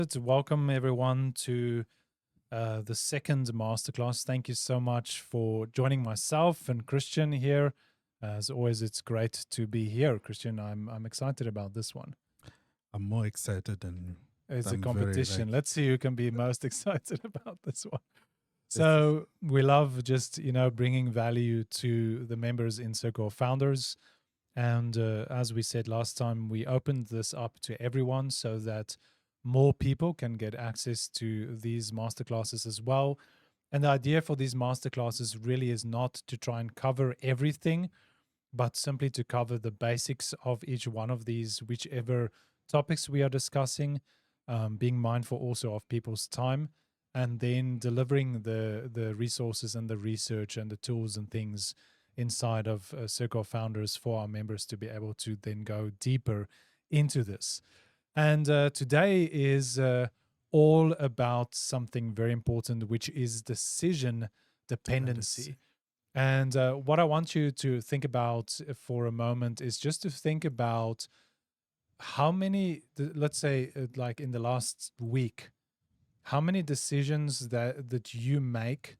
To welcome everyone to the second masterclass. Thank you so much for joining myself and Christian here. As always, it's great to be here, Christian. I'm excited about this one. I'm more excited than It's a I'm very competition. like Let's see who can be most excited about this one. this is So we love just bringing value to the members in Circle of Founders. And as we said last time, we opened this up to everyone so that more people can get access to these masterclasses as well. And the idea for these masterclasses really is not to try and cover everything, but simply to cover the basics of each one of these, whichever topics we are discussing, being mindful also of people's time, and then delivering the resources and the research and the tools and things inside of Circle Founders for our members to be able to then go deeper into this. And today is all about something very important, which is decision dependency. dependency. And what I want you to think about for a moment is just to think about how many, let's say, like in the last week, how many decisions that you make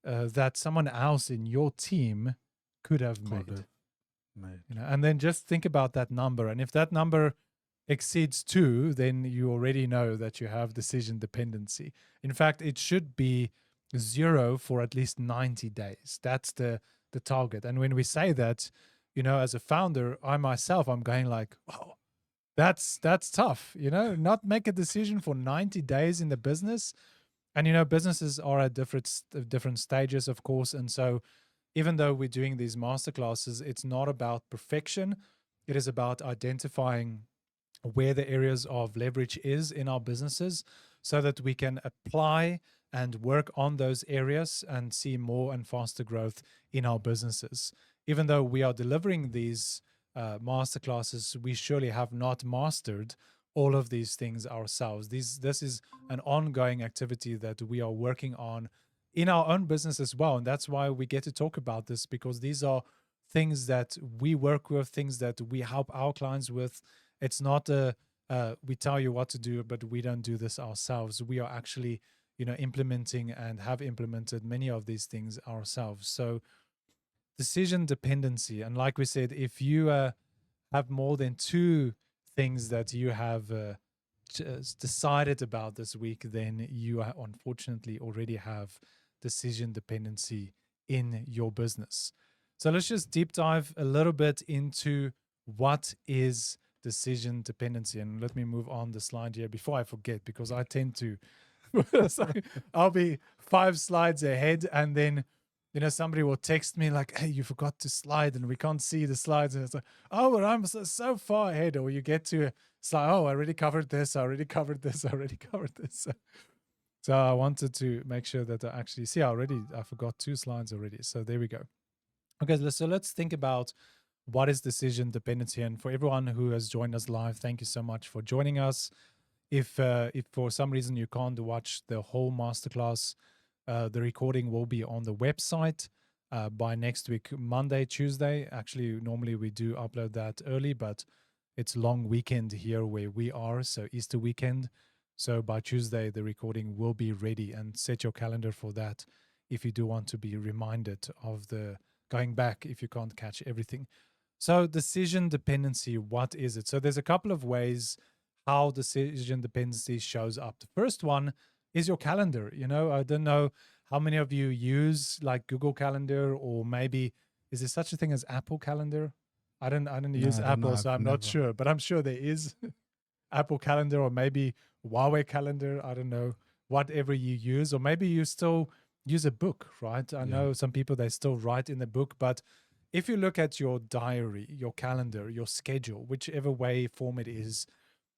that someone else in your team could have Could made. have made. And then just think about that number. And if that number exceeds 2, then you already know that you have decision dependency. In fact, it should be 0 for at least 90 days. That's the target. And when we say that, as a founder, I myself, I'm going like, oh, that's tough, not make a decision for 90 days in the business. And businesses are at different stages, of course. And so even though we're doing these masterclasses, it's not about perfection. It is about identifying where the areas of leverage is in our businesses so that we can apply and work on those areas and see more and faster growth in our businesses. Even though we are delivering these masterclasses, we surely have not mastered all of these things ourselves. This is an ongoing activity that we are working on in our own business as well. And that's why we get to talk about this, because these are things that we work with, things that we help our clients with. It's not we tell you what to do, but we don't do this ourselves. We are actually, implementing and have implemented many of these things ourselves. So decision dependency. And like we said, if you have more than 2 things that you have just decided about this week, then you unfortunately already have decision dependency in your business. So let's just deep dive a little bit into what is decision dependency. And let me move on the slide here before I forget, because I tend to, so I'll be 5 slides ahead, and then somebody will text me like, hey, you forgot to slide and we can't see the slides. And it's like, oh, but I'm so far ahead. Or you get to a slide, oh, I already covered this, I already covered this, I already covered this. So I wanted to make sure that I actually see, I forgot 2 slides already. So there we go. Okay, so let's think about what is decision dependency. And for everyone who has joined us live, thank you so much for joining us. If for some reason you can't watch the whole masterclass, the recording will be on the website by next week, Monday, Tuesday. Actually, normally we do upload that early, but it's long weekend here where we are, so Easter weekend. So by Tuesday, the recording will be ready, and set your calendar for that if you do want to be reminded of the going back if you can't catch everything. So decision dependency, what is it? So there's a couple of ways how decision dependency shows up. The first one is your calendar. I don't know how many of you use like Google Calendar, or maybe is there such a thing as Apple Calendar? I don't No, use I don't know. Apple, so I've I'm not never. sure, but I'm sure there is Apple Calendar, or maybe Huawei Calendar. I don't know, whatever you use, or maybe you still use a book, right? I Yeah. know some people, they still write in the book, but if you look at your diary, your calendar, your schedule, whichever way form it is,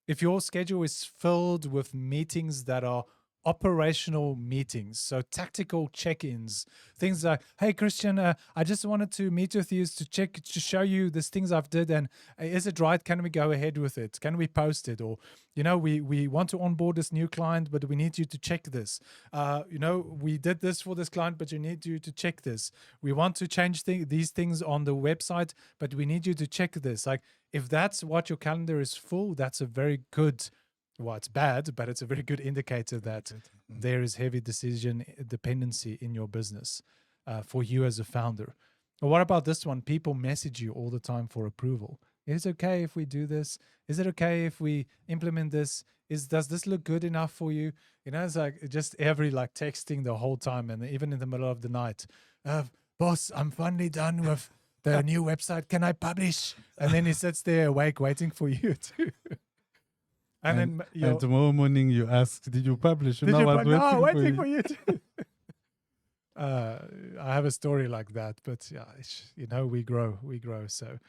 if your schedule is filled with meetings that are operational meetings, so tactical check-ins, things like, hey Christian, I just wanted to meet with you to show you these things I've did, and is it right, can we go ahead with it, can we post it, or we want to onboard this new client, but we need you to check this, we did this for this client, but you need you to check this, we want to change these things on the website, but we need you to check this. Like, if that's what your calendar is full, that's a very good well, it's bad, but it's a very good indicator that there is heavy decision dependency in your business for you as a founder. But what about this one? People message you all the time for approval. Is it okay if we do this? Is it okay if we implement this? Does this look good enough for you? You know, it's like just every like texting the whole time, and even in the middle of the night. Boss, I'm finally done with the new website. Can I publish? And then he sits there awake waiting for you to. And tomorrow morning you ask, did you publish? Did No, you I was no, waiting for you. for you to. I have a story like that, but yeah, we grow. So,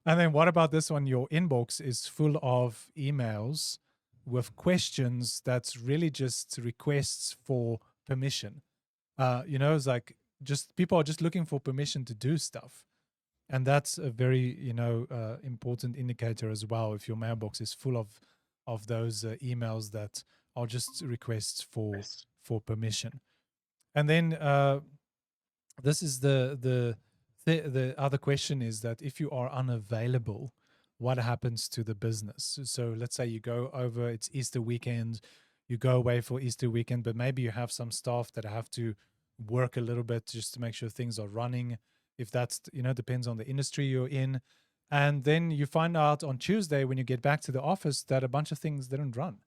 and then what about this one? Your inbox is full of emails with questions that's really just requests for permission. It's like just people are just looking for permission to do stuff. And that's a very, important indicator as well. If your mailbox is full of those emails that are just requests for permission. And then this is the other question is that if you are unavailable, what happens to the business? So let's say you go over, it's Easter weekend, you go away for Easter weekend, but maybe you have some staff that have to work a little bit just to make sure things are running. If that's, depends on the industry you're in. And then you find out on Tuesday when you get back to the office that a bunch of things didn't run.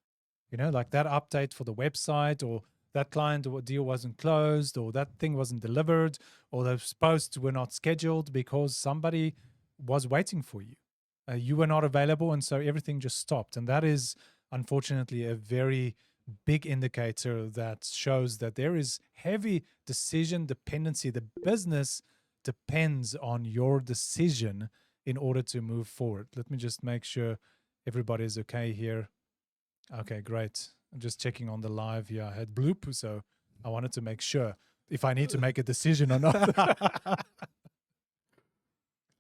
Like that update for the website, or that client or deal wasn't closed, or that thing wasn't delivered, or those posts were not scheduled because somebody was waiting for you. You were not available, and so everything just stopped. And that is, unfortunately, a very big indicator that shows that there is heavy decision dependency. The business depends on your decision in order to move forward. Let me just make sure everybody's okay here. Okay, great. I'm just checking on the live here. I had bloop, so I wanted to make sure if I need to make a decision or not.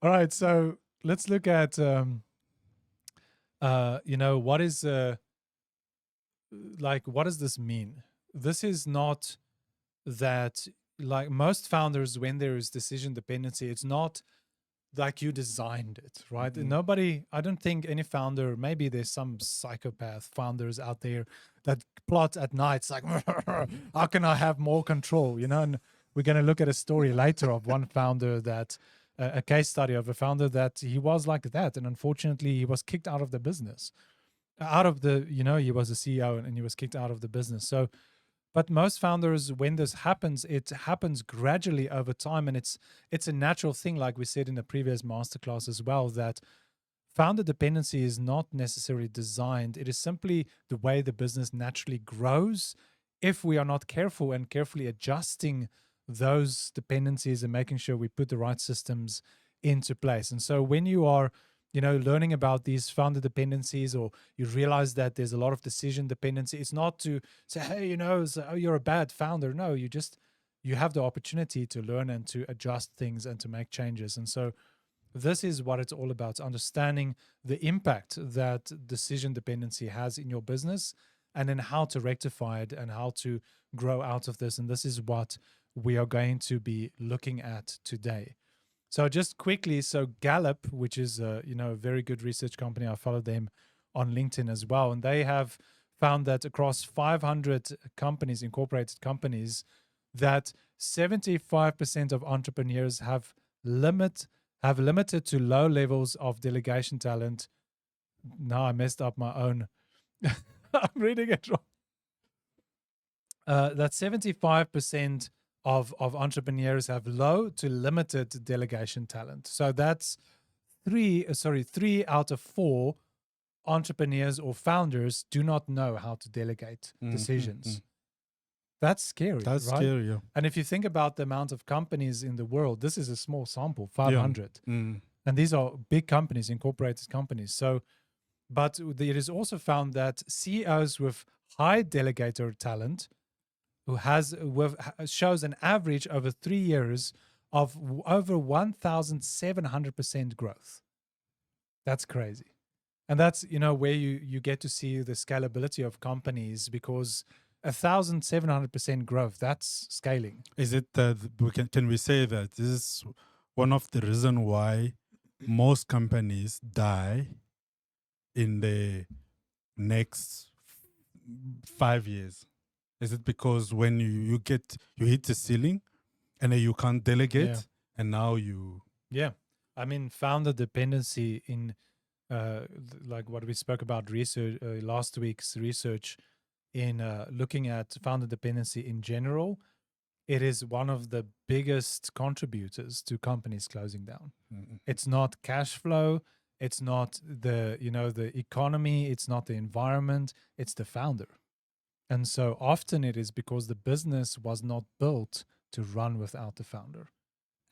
All right, so let's look at, what is, what does this mean? This is not that, like most founders, when there is decision dependency, it's not like you designed it, right? Mm-hmm. I don't think any founder, maybe there's some psychopath founders out there that plot at night. It's like, how can I have more control? And we're going to look at a story later of one founder that, a case study of a founder that he was like that. And unfortunately, he was kicked out of the business, he was a CEO and he was kicked out of the business. So, but most founders, when this happens, it happens gradually over time, and it's a natural thing, like we said in the previous masterclass as well, that founder dependency is not necessarily designed. It is simply the way the business naturally grows. If we are not careful and carefully adjusting those dependencies and making sure we put the right systems into place. And so when you are learning about these founder dependencies, or you realize that there's a lot of decision dependency, it's not to say, hey, you're a bad founder. No, you have the opportunity to learn and to adjust things and to make changes. And so this is what it's all about, understanding the impact that decision dependency has in your business, and then how to rectify it and how to grow out of this. And this is what we are going to be looking at today. So just quickly, so Gallup, which is a very good research company, I follow them on LinkedIn as well, and they have found that across 500 companies, incorporated companies, that 75% of entrepreneurs have limited to low levels of delegation talent. Now I messed up my own. I'm reading it wrong. That 75% of entrepreneurs have low to limited delegation talent. So that's 3 out of 4 entrepreneurs or founders do not know how to delegate decisions. That's scary. That's right? scary, yeah. And if you think about the amount of companies in the world, this is a small sample, 500. Yeah. Mm. And these are big companies, incorporated companies. So, but it is also found that CEOs with high delegator talent, who shows an average over 3 years of over 1,700% growth. That's crazy. And that's, where you get to see the scalability of companies, because 1,700% growth, that's scaling. Is it that can we say that this is one of the reasons why most companies die in the next 5 years? Is it because when you hit the ceiling and then you can't delegate and now you... Yeah. I mean, founder dependency in like what we spoke about research last week's research in looking at founder dependency in general, it is one of the biggest contributors to companies closing down. It's not cash flow, it's not the the economy, it's not the environment, it's the founder. And so often it is because the business was not built to run without the founder.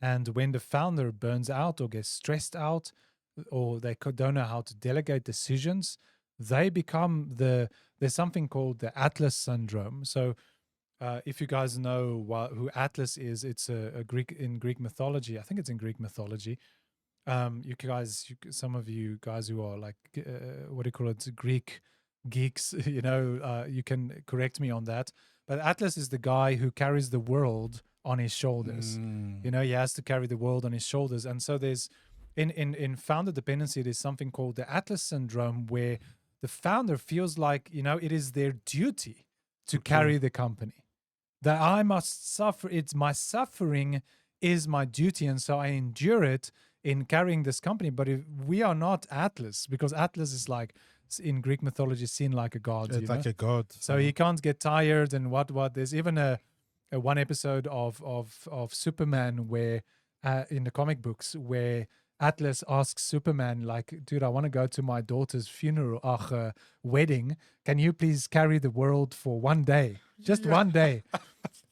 And when the founder burns out or gets stressed out, or they don't know how to delegate decisions, they become there's something called the Atlas syndrome. So if you guys know who Atlas is, it's a Greek in Greek mythology. I think it's in Greek mythology. Some of you guys who are like, what do you call it, Greek geeks, you can correct me on that. But Atlas is the guy who carries the world on his shoulders. He has to carry the world on his shoulders. And so there's, in founder dependency, there's something called the Atlas syndrome, where the founder feels like, it is their duty to carry the company. That I must suffer. It's my suffering is my duty. And so I endure it in carrying this company. But if we are not Atlas, because Atlas is like, in Greek mythology, seen like a god. It's like a god. So he can't get tired and what. There's even a one episode of Superman where in the comic books where Atlas asks Superman, like, dude, I want to go to my daughter's funeral, wedding. Can you please carry the world for one day? Just one day.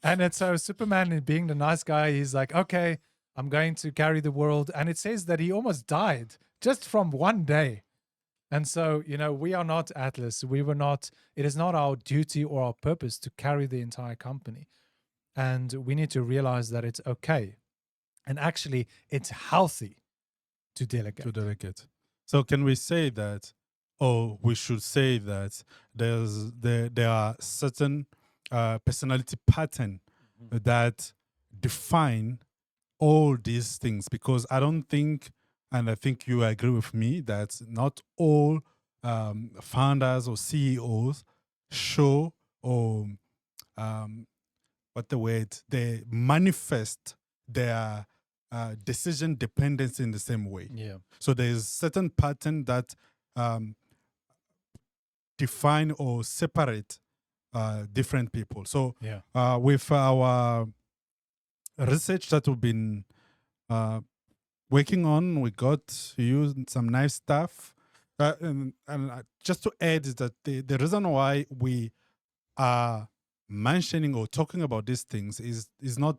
And it's so Superman, being the nice guy, he's like, okay, I'm going to carry the world. And it says that he almost died just from one day. And so, we are not Atlas. It is not our duty or our purpose to carry the entire company. And we need to realize that it's okay. And actually, it's healthy to delegate. So can we say that, or we should say that there are certain personality patterns that define all these things? Because I don't think, and I think you agree with me, that not all founders or CEOs show or they manifest their decision dependence in the same way. Yeah. So there's certain pattern that define or separate different people. So with our research that we've been working on, we got you some nice stuff. And just to add is that the reason why we are mentioning or talking about these things is not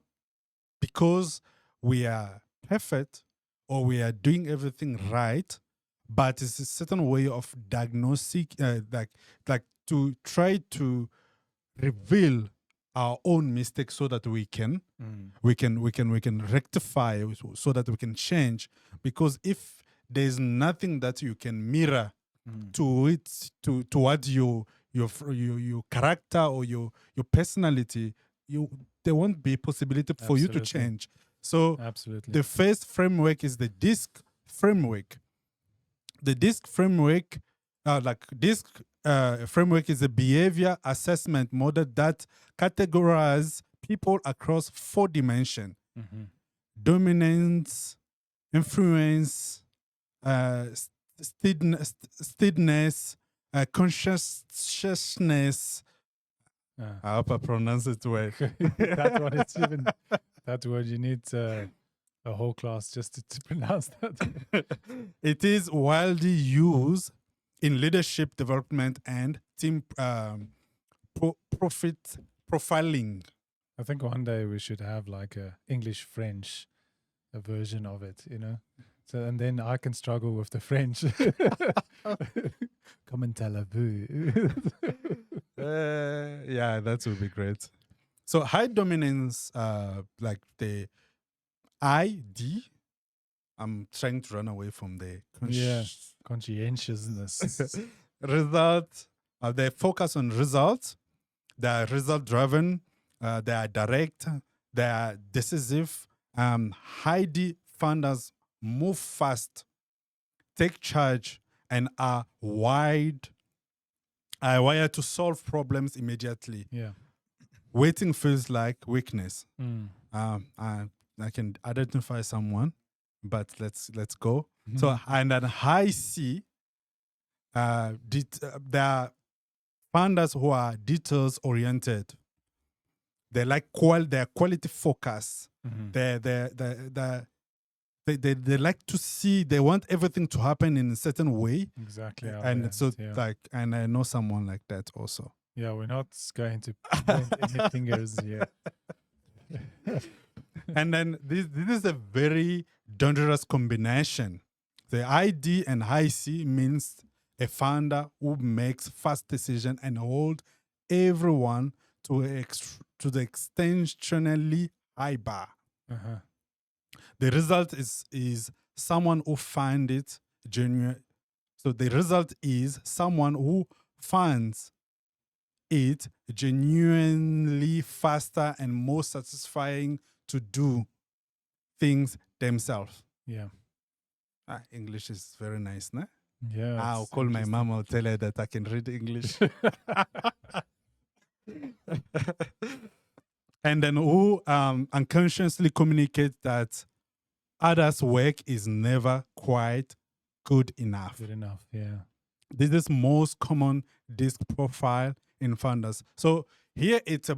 because we are perfect or we are doing everything right, but it's a certain way of diagnostic, like to try to reveal our own mistakes so that we can rectify, so that we can change. Because if there's nothing that you can mirror towards your character or your personality, there won't be possibility for you to change. So the first framework is the DISC framework. The DISC framework, framework is a behavior assessment model that categorizes people across 4 dimensions: dominance, influence, steadiness, consciousness. I hope I pronounce it well. That's what it's even. That word, you need a whole class just to pronounce that. It is widely used in leadership development and team profit profiling. I think one day we should have like a English-French version of it, So, and then I can struggle with the French. Comment-vous? Yeah, that would be great. So high dominance, like the ID, I'm trying to run away from the conscientiousness. Result, they focus on results. They are result-driven. They are direct. They are decisive. High D founders move fast, take charge, and are wide I wire to solve problems immediately. Yeah. Waiting feels like weakness. Mm. I can identify someone, but let's go. So and then high C, there are founders who are details oriented. They like they're quality focus. They like to see. They want everything to happen in a certain way. Exactly. And so and I know someone like that also. Yeah, we're not going to point any fingers here. And then this is a very dangerous combination. The ID and high C means a founder who makes fast decision and hold everyone to the extensionally high bar. The result is someone who finds it genuine. So the result is someone who finds it genuinely faster and more satisfying to do things themselves. Yeah. English is very nice, no? Yeah. I'll call my mom, I'll tell her that I can read English. And then who unconsciously communicate that others' work is never quite good enough. Good enough, yeah. This is most common disc profile in founders. So here it's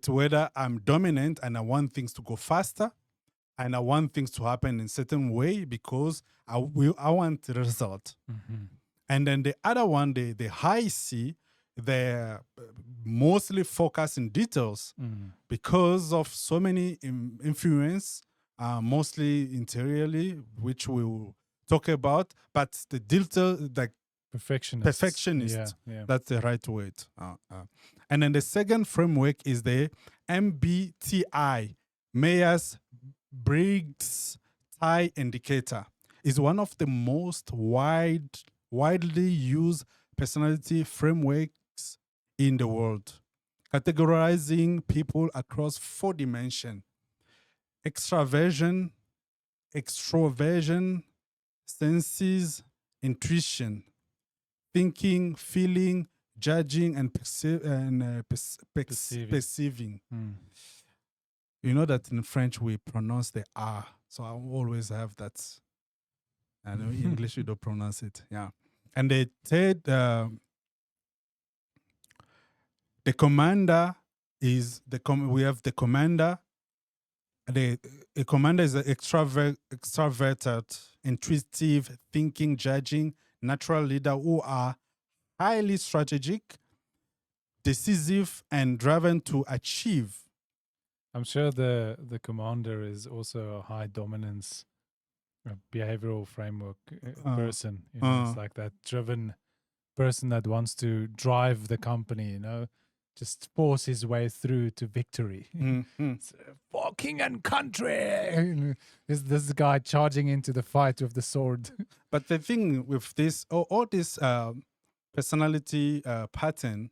whether I'm dominant and I want things to go faster and I want things to happen in a certain way because I want the result. And then the other one, the high C, they're mostly focused in details because of so many influence, mostly interiorly, which we will talk about. But the detail, like perfectionist. Yeah. That's the right word. And then the second framework is the MBTI, Myers-Briggs Tie Indicator. Is one of the most widely used personality frameworks in the world, categorizing people across 4 dimensions: extraversion, senses, intuition, thinking, feeling, judging, and perceiving. You know that in French we pronounce the R, so I always have that. I know in English you don't pronounce it. Yeah. And the third, the commander is we have the commander. A commander is an extroverted, intuitive, thinking, judging, natural leader who are highly strategic, decisive, and driven to achieve. I'm sure the commander is also a high dominance behavioral framework person. It's like that driven person that wants to drive the company, just force his way through to victory. For king and country. This guy charging into the fight with the sword. But the thing with this, all this personality pattern,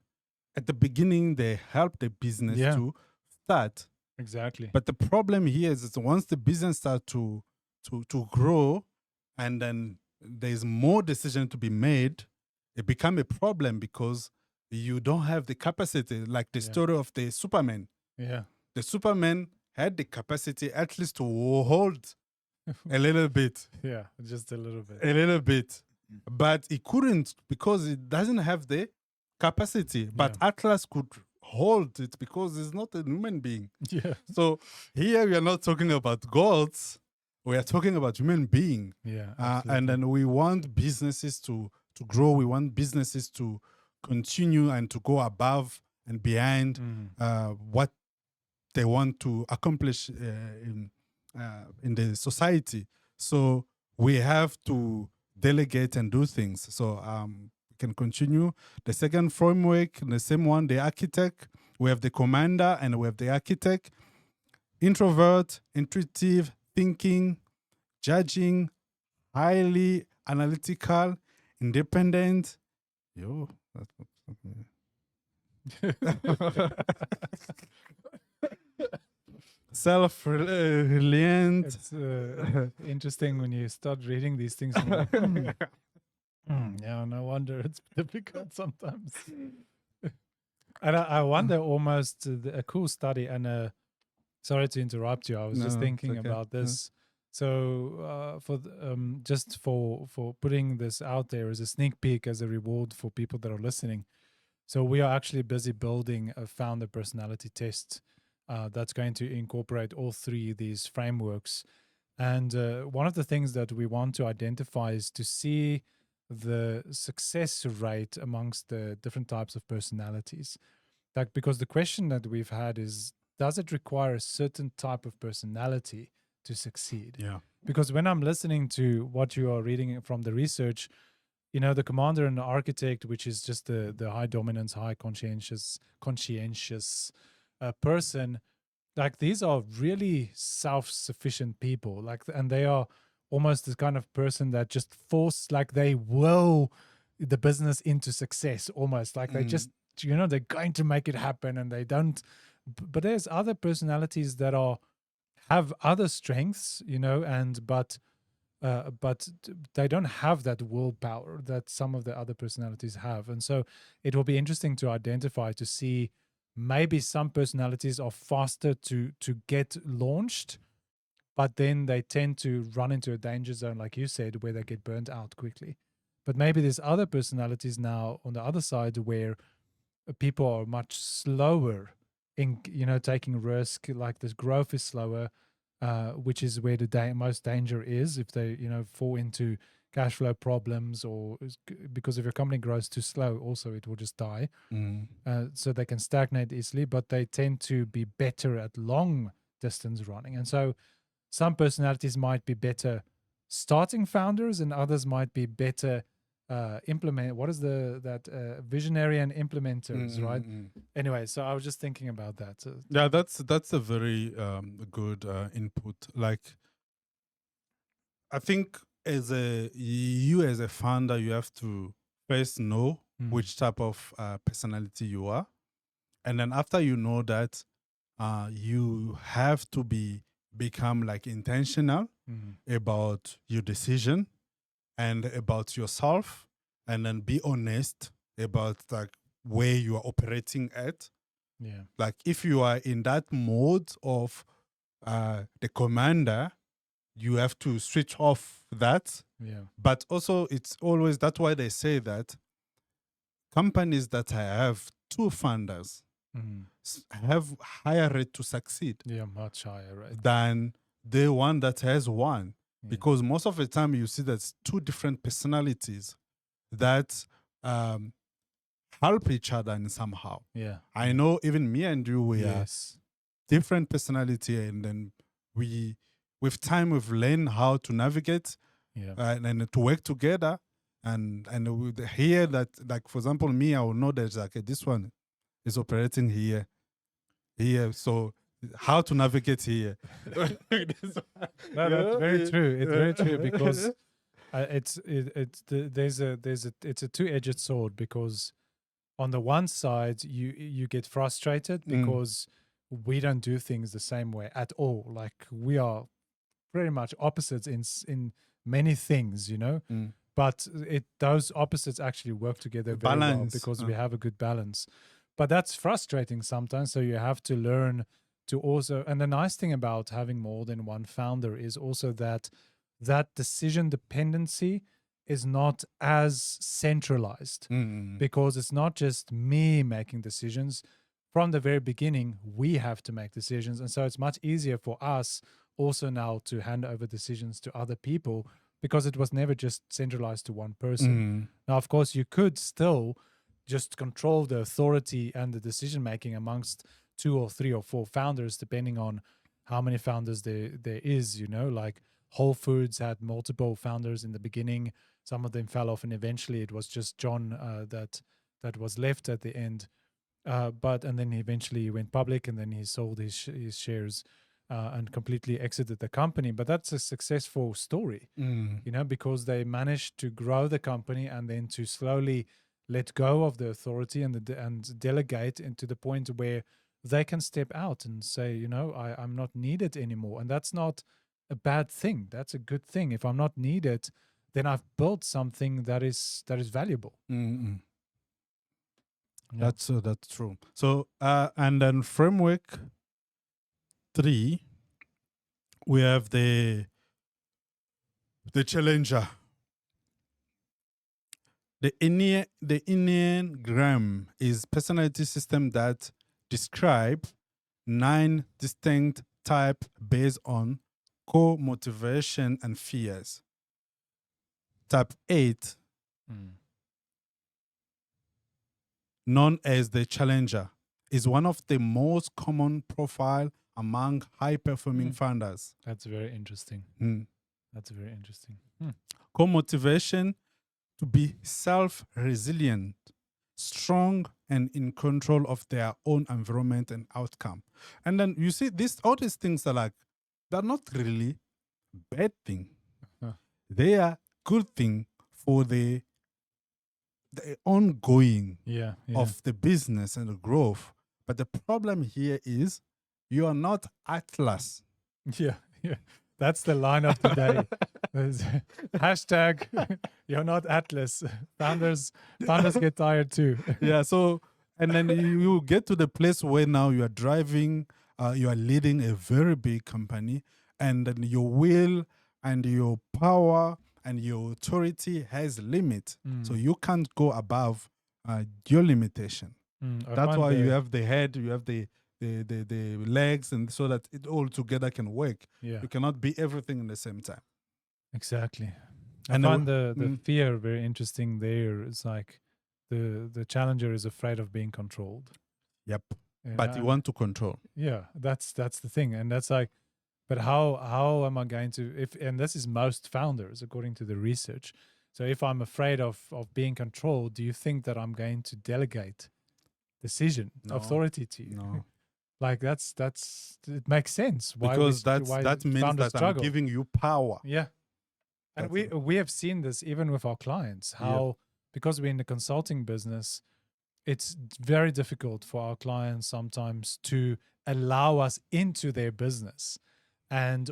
at the beginning they help the business to start. Exactly. But the problem here is once the business starts to grow, and then there's more decision to be made, it becomes a problem because you don't have the capacity, like the story of the Superman. Yeah. The Superman had the capacity at least to hold a little bit. Yeah, just a little bit. A little bit. But he couldn't because it doesn't have the capacity. But Atlas could hold it because he's not a human being. Yeah. So here we are not talking about gods. We are talking about human being. Yeah. And then we want businesses to grow. We want businesses to continue and to go above and behind what they want to accomplish in the society. So we have to delegate and do things. So we can continue. The second framework, the same one, the architect. We have the commander and we have the architect. Introvert, intuitive, thinking, judging, highly analytical, independent. That's self-reliant. It's interesting when you start reading these things. Yeah, no wonder it's difficult sometimes. And I wonder almost a cool study and sorry to interrupt you. I was just No, it's thinking okay. about this. So just for putting this out there as a sneak peek as a reward for people that are listening. So we are actually busy building a founder personality test that's going to incorporate all three of these frameworks. And one of the things that we want to identify is to see the success rate amongst the different types of personalities. Like, because the question that we've had is, does it require a certain type of personality to succeed? Yeah. Because when I'm listening to what you are reading from the research, you know, the commander and the architect, which is just the high dominance, high conscientious person, like these are really self-sufficient people, like, and they are almost the kind of person that just force, like they will the business into success, almost like they just, you know, they're going to make it happen, and they don't. But there's other personalities that are have other strengths, you know, and but they don't have that willpower that some of the other personalities have. And so it will be interesting to identify, to see maybe some personalities are faster to get launched, but then they tend to run into a danger zone, like you said, where they get burnt out quickly. But maybe there's other personalities now on the other side where people are much slower in, you know, taking risk, like this growth is slower, which is where the most danger is, if they, you know, fall into cash flow problems, or because if your company grows too slow, also it will just die. So they can stagnate easily, but they tend to be better at long distance running. And so some personalities might be better starting founders, and others might be better implement. What is that visionary and implementers, right? Anyway, so I was just thinking about that. Yeah, that's a very good input. Like, I think as a founder, you have to first know which type of personality you are, and then after you know that, you have to become like intentional about your decision and about yourself, and then be honest about like where you are operating at. Yeah. Like, if you are in that mode of the commander, you have to switch off that. Yeah. But also, it's always, that's why they say that companies that have two founders have higher rate to succeed. Yeah, much higher, right? Than the one that has one. Yeah. Because most of the time you see that's two different personalities that help each other in somehow. Yeah. I know even me and you, we are Yes. different personality, and then with time we've learned how to navigate Yeah. and to work together, and with here that, like, for example, me, I will know that like this one is operating here, so how to navigate here. No, that's very true. It's very true, because it's a two-edged sword, because on the one side you get frustrated because we don't do things the same way at all. Like, we are pretty much opposites in many things, you know. But those opposites actually work together very well, because we have a good balance. But that's frustrating sometimes. So you have to learn to also, and the nice thing about having more than one founder is also that decision dependency is not as centralized, because it's not just me making decisions. From the very beginning, we have to make decisions. And so it's much easier for us also now to hand over decisions to other people, because it was never just centralized to one person. Now, of course, you could still just control the authority and the decision making amongst 2 or 3 or 4 founders, depending on how many founders there is, you know. Like, Whole Foods had multiple founders in the beginning. Some of them fell off, and eventually it was just John that was left at the end. And then eventually he went public, and then he sold his shares and completely exited the company. But that's a successful story, you know, because they managed to grow the company and then to slowly let go of the authority and delegate, into the point where they can step out and say, you know, I'm not needed anymore. And that's not a bad thing. That's a good thing. If I'm not needed, then I've built something that is valuable. Mm-hmm. Yeah. That's true. So and then framework 3, we have the challenger. The Enneagram is personality system that describe 9 distinct type based on core motivation and fears. Type 8, known as the challenger, is one of the most common profile among high-performing founders. That's very interesting. That's very interesting. Core motivation to be self-resilient, strong, and in control of their own environment and outcome. And then you see all these things are like, they're not really bad thing. They are good thing for the ongoing of the business and the growth. But the problem here is you are not Atlas. Yeah. That's the line of the day. Hashtag you're not Atlas. Founders get tired too. Yeah. So, and then you get to the place where now you are driving, you are leading a very big company, and then your will and your power and your authority has limit. So you can't go above your limitation. That's why you have the head, you have the legs, and so that it all together can work. You cannot be everything in the same time. Exactly. I find the fear very interesting there. It's like the challenger is afraid of being controlled. Yep. But you want to control. Yeah, that's the thing. And that's like, but how am I going to, and this is most founders according to the research. So if I'm afraid of being controlled, do you think that I'm going to delegate authority to you? No. Like it makes sense. Because that means that struggle. I'm giving you power. Yeah. And we have seen this even with our clients, how because we're in the consulting business, it's very difficult for our clients sometimes to allow us into their business,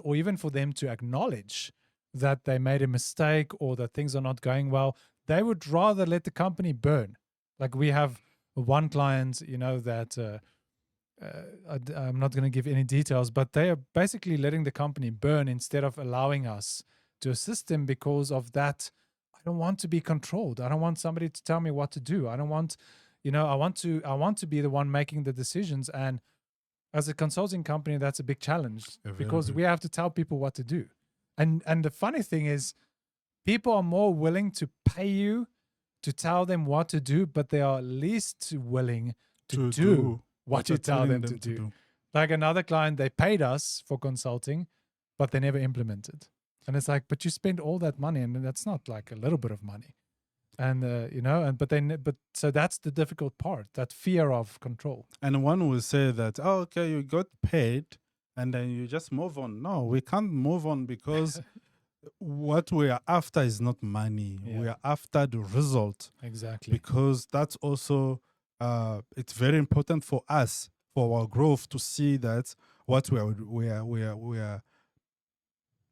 or even for them to acknowledge that they made a mistake or that things are not going well. They would rather let the company burn. Like we have one client, that I'm not going to give any details, but they are basically letting the company burn instead of allowing us to assist them because of that. I don't want to be controlled. I don't want somebody to tell me what to do. I don't want, I want to be the one making the decisions. And as a consulting company, that's a big challenge because we have to tell people what to do. And the funny thing is, people are more willing to pay you to tell them what to do, but they are least willing to do what you tell them to do. Like another client, they paid us for consulting, but they never implemented. And it's like, but you spend all that money, and that's not like a little bit of money. And so that's the difficult part, that fear of control. And one will say that, oh, okay, you got paid, and then you just move on. No, we can't move on because what we are after is not money. We are after the result. Exactly. Because that's also, it's very important for us, for our growth, to see that what we are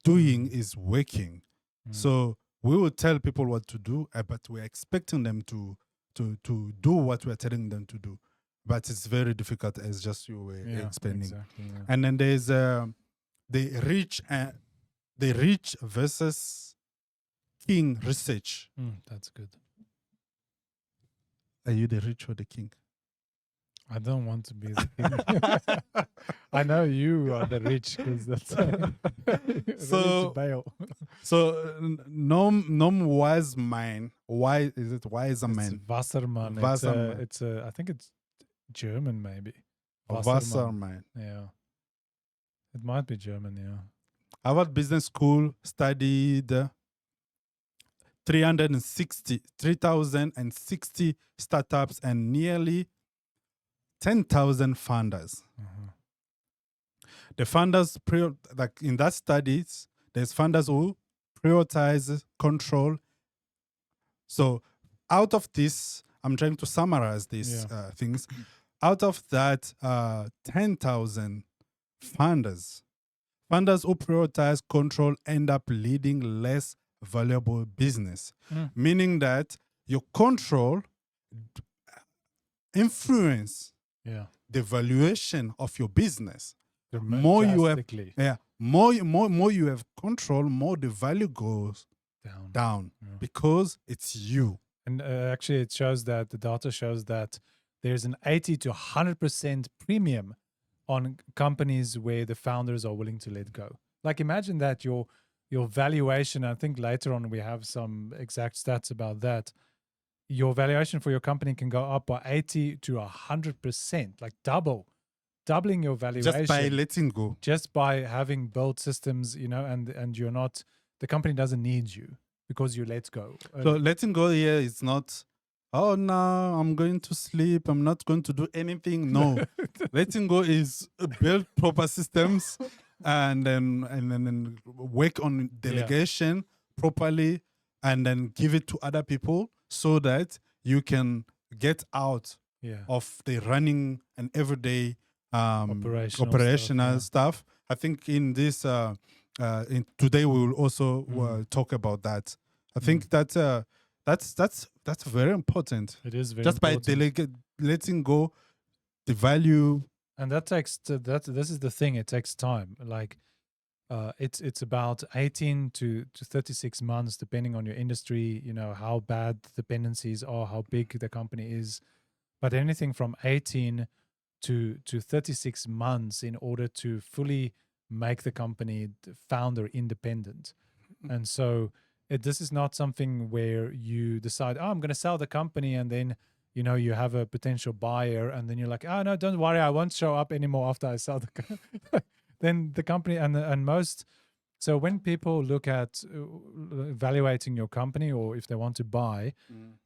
doing is working. So we will tell people what to do, but we're expecting them to do what we're telling them to do. But it's very difficult, as just you were explaining. Exactly, yeah. And then there's the rich versus king research. That's good. Are you the rich or the king? I don't want to be the king. I know you are the rich because that's so bail. So nom wise man. Why is it wiser man? Wasserman. It's I think it's German maybe. Wasserman. Yeah. It might be German, yeah. Harvard Business School studied 3,060 startups and nearly 10,000 founders. The founders, like in that studies, there's founders who prioritize control. So out of this, I'm trying to summarize these things. Out of that 10,000 founders who prioritize control end up leading less valuable business, meaning that your control influence the valuation of your business. More you have, more you have control, more the value goes down because it's you. And actually, it shows that the data shows that there's an 80 to 100% premium on companies where the founders are willing to let go. Like, imagine that your valuation, I think later on we have some exact stats about that, your valuation for your company can go up by 80 to 100%, like doubling your valuation. Just by letting go. Just by having built systems, and you're not, the company doesn't need you because you let go. So letting go here is not, oh, no, I'm going to sleep, I'm not going to do anything. No. Letting go is build proper systems and then work on delegation properly and then give it to other people so that you can get out of the running and everyday operational stuff. I think in this today we will also talk about that. I think that's very important. It is very just important. By letting go the value, and that takes this is the thing. It takes time. Like it's about 18 to 36 months, depending on your industry. How bad the dependencies are, how big the company is, but anything from 18 to 36 months in order to fully make the company founder independent. And so this is not something where you decide, oh, I'm going to sell the company, and then you have a potential buyer, and then you're like, oh no, don't worry, I won't show up anymore after I sell the company. Then the company and most. So when people look at evaluating your company, or if they want to buy,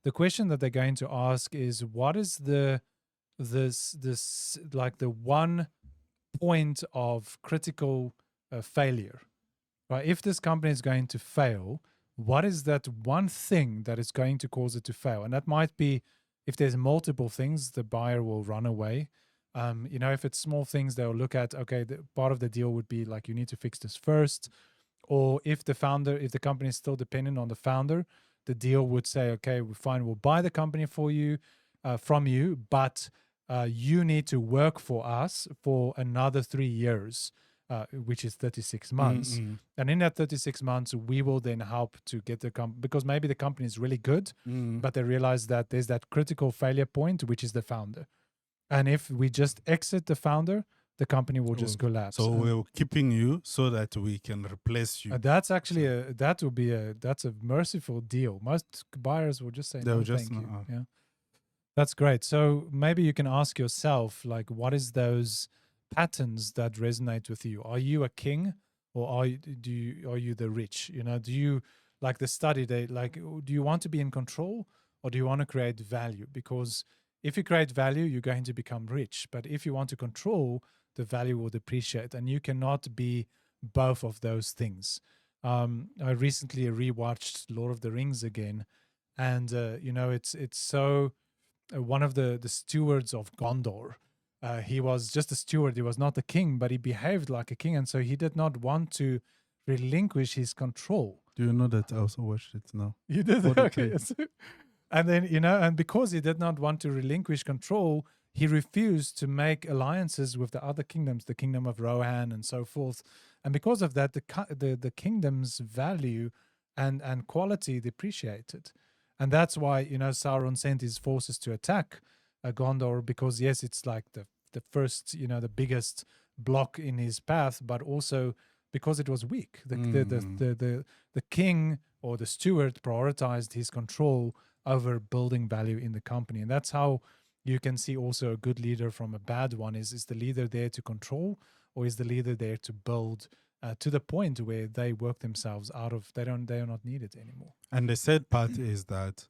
the question that they're going to ask is, what is this like the one point of critical failure, right? If this company is going to fail, what is that one thing that is going to cause it to fail? And that might be, if there's multiple things, the buyer will run away. If it's small things, they'll look at, okay, part of the deal would be like, you need to fix this first. Or if the company is still dependent on the founder, the deal would say, okay, we're fine, we'll buy the company for you, from you, but you need to work for us for another 3 years, which is 36 months. And in that 36 months, we will then help to get the company, because maybe the company is really good, but they realize that there's that critical failure point, which is the founder. And if we just exit the founder, the company will just collapse. So we're keeping you so that we can replace you. That's actually that's a merciful deal. Most buyers will just say, no, thank you. Yeah. That's great. So maybe you can ask yourself, like, what is those patterns that resonate with you? Are you a king, or are you the rich? Do you, like the study, do you want to be in control, or do you want to create value? Because if you create value, you're going to become rich. But if you want to control, the value will depreciate, and you cannot be both of those things. I recently rewatched Lord of the Rings again, and it's so. One of the stewards of Gondor, he was just a steward. He was not a king, but he behaved like a king, and so he did not want to relinquish his control. Do you know that I also watched it now? You did? Okay. Yes. And then, and because he did not want to relinquish control, he refused to make alliances with the other kingdoms, the kingdom of Rohan and so forth. And because of that, the kingdom's value and quality depreciated. And that's why, Sauron sent his forces to attack Gondor, because yes, it's like the first, the biggest block in his path, but also because it was weak. The king or the steward prioritized his control over building value in the company. And that's how you can see also a good leader from a bad one. Is the leader there to control, or is the leader there to build to the point where they work themselves out of, they are not needed anymore? And the sad part is that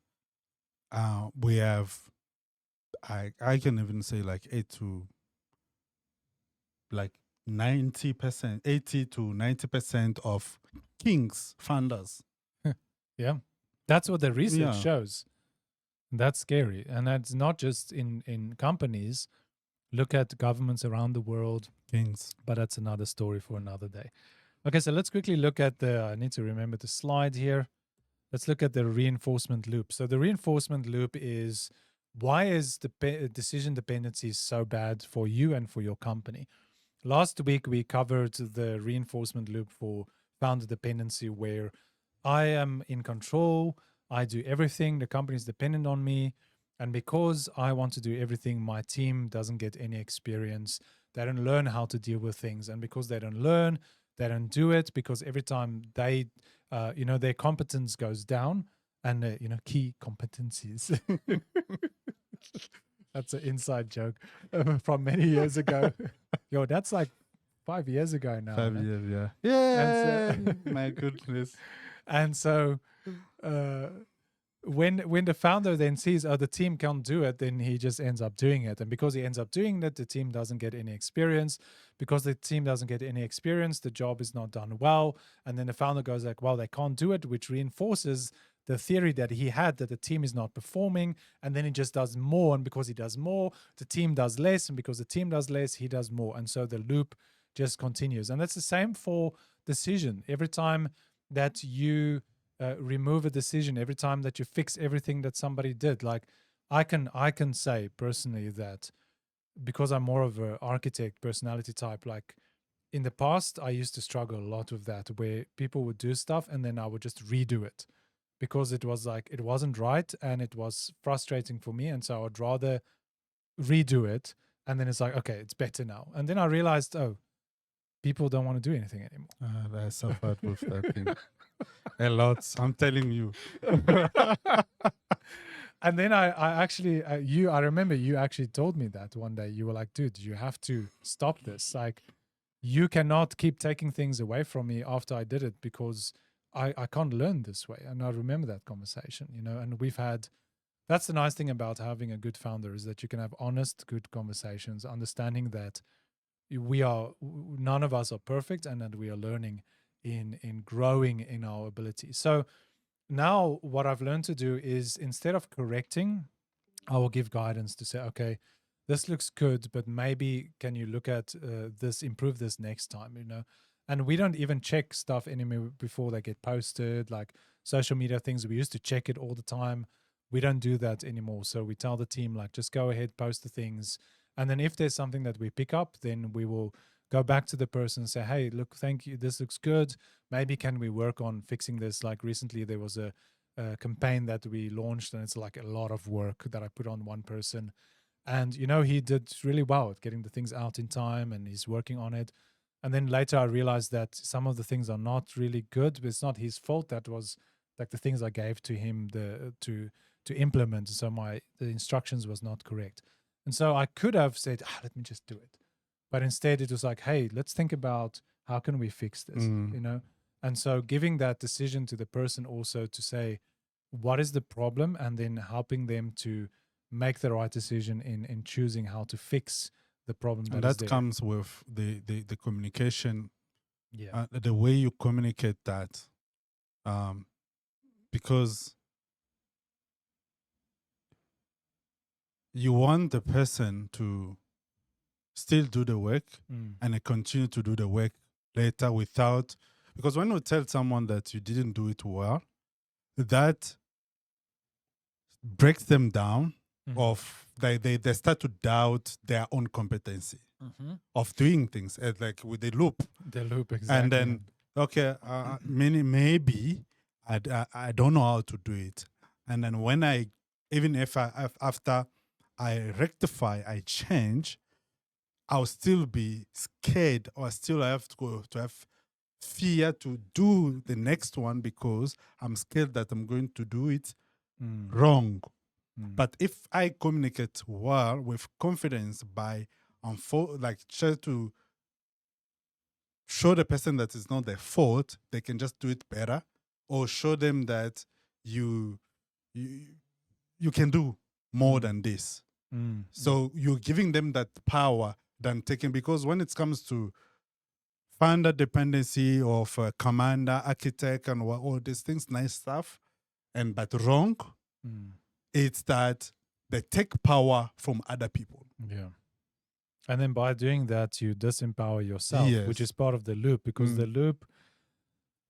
we have, I can even say like 90%, 80 to 90% of kings, founders. Yeah. That's what the research shows. That's scary. And that's not just in companies. Look at governments around the world. Kings. But that's another story for another day. Okay, so let's quickly look at I need to remember the slide here. let's look at the reinforcement loop. So the reinforcement loop is, why is the decision dependency so bad for you and for your company? Last week, we covered the reinforcement loop for founder dependency, where I am in control. I do everything. The company is dependent on me. And because I want to do everything, my team doesn't get any experience. They don't learn how to deal with things. And because they don't learn, they don't do it, because every time they, their competence goes down, and, key competencies. That's an inside joke from many years ago. Yo, that's like 5 years ago now. 5 years, yeah. Yeah, my goodness. And so when the founder then sees, oh, the team can't do it, then he just ends up doing it. And because he ends up doing it, the team doesn't get any experience. Because the team doesn't get any experience, the job is not done well. And then the founder goes like, well, they can't do it, which reinforces the theory that he had that the team is not performing. And then he just does more. And because he does more, the team does less. And because the team does less, he does more. And so the loop just continues. And that's the same for decision. Every time that you remove a decision, every time that you fix everything that somebody did, like I can say personally that, because I'm more of an architect personality type, like in the past, I used to struggle a lot with that, where people would do stuff and then I would just redo it, because it was like, it wasn't right and it was frustrating for me. And so I would rather redo it. And then it's like, okay, it's better now. And then I realized, oh, people don't want to do anything anymore. I suffered with that thing a lot. I'm telling you. And then I actually, I remember you actually told me that one day. You were like, dude, you have to stop this. Like, you cannot keep taking things away from me after I did it, because I can't learn this way. And I remember that conversation, and we've had, that's the nice thing about having a good founder, is that you can have honest, good conversations, understanding that none of us are perfect, and that we are learning in growing in our ability. So now what I've learned to do is, instead of correcting, I will give guidance to say, okay, this looks good, but maybe can you look at this, improve this next time, And we don't even check stuff anymore before they get posted, like social media things. We used to check it all the time. We don't do that anymore. So we tell the team, like, just go ahead, post the things. And then if there's something that we pick up, then we will go back to the person and say, hey, look, thank you. This looks good. Maybe can we work on fixing this? Like recently there was a campaign that we launched, and it's like a lot of work that I put on one person. And, he did really well at getting the things out in time, and he's working on it. And then later I realized that some of the things are not really good, but it's not his fault. That was like the things I gave to him to implement. So the instructions was not correct. And so I could have said, let me just do it. But instead it was like, hey, let's think about how can we fix this, And so giving that decision to the person also to say, what is the problem? And then helping them to make the right decision in choosing how to fix the problem. And that comes with the communication, the way you communicate that. Because you want the person to still do the work and continue to do the work later without, because when you tell someone that you didn't do it well, that breaks them down. Of they start to doubt their own competency of doing things, like with the loop, exactly. And then okay, maybe I don't know how to do it, and then when after I rectify, I change, I'll still be scared, or still have to have fear to do the next one, because I'm scared that I'm going to do it wrong. But if I communicate well with confidence by try to show the person that it's not their fault, they can just do it better, or show them that you can do more than this. So you're giving them that power than taking, because when it comes to founder dependency of commander, architect, and all these things, nice stuff, but wrong. It's that they take power from other people. Yeah. And then by doing that, you disempower yourself, which is part of the loop, because the loop,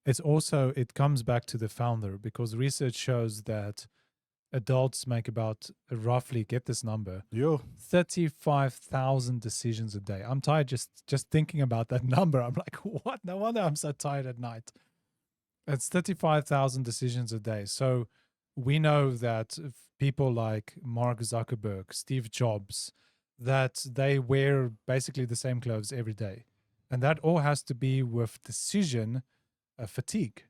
it comes back to the founder, because research shows that adults make about roughly, get this number, 35,000 decisions a day. I'm tired just thinking about that number. I'm like, what? No wonder I'm so tired at night. It's 35,000 decisions a day. So we know that people like Mark Zuckerberg, Steve Jobs, that they wear basically the same clothes every day. And that all has to be with decision fatigue,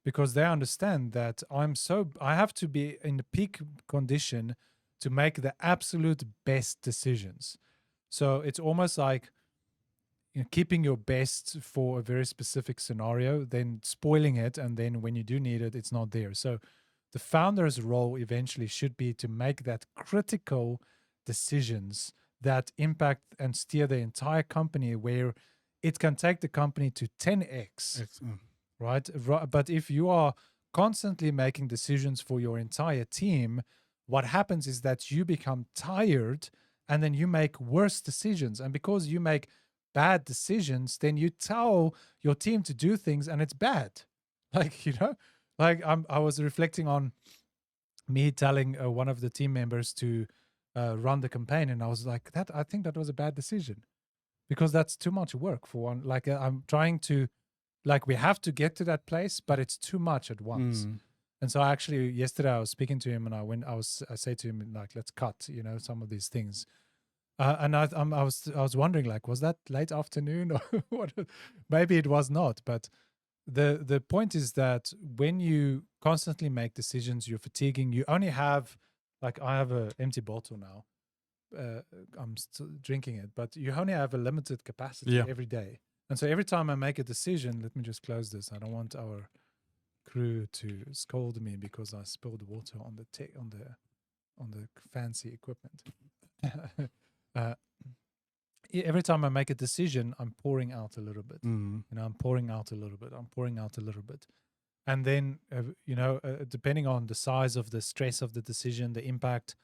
because they understand that I have to be in the peak condition to make the absolute best decisions. So it's almost like, you know, keeping your best for a very specific scenario, then spoiling it, and then when you do need it, it's not there. So the founder's role eventually should be to make that critical decisions that impact and steer the entire company, where it can take the company to 10x. Right? But if you are constantly making decisions for your entire team, what happens is that you become tired, and then you make worse decisions. And because you make bad decisions, then you tell your team to do things and it's bad. Like, you know, like I was reflecting on me telling one of the team members to run the campaign, and I was like, I think that was a bad decision, because that's too much work for one. Like I'm trying to, like, we have to get to that place, but it's too much at once. And so actually yesterday I was speaking to him, and I said to him, like, let's cut, you know, some of these things. And I was wondering, like, was that late afternoon or what? Maybe it was not. But the point is that when you constantly make decisions, you're fatiguing. You only have, like, I have an empty bottle now. I'm still drinking it, but you only have a limited capacity every day. And so every time I make a decision, let me just close this. I don't want our crew to scold me because I spilled water on the fancy equipment. Every time I make a decision, I'm pouring out a little bit. You know, I'm pouring out a little bit. I'm pouring out a little bit. And then, you know, depending on the size of the stress of the decision, the impact,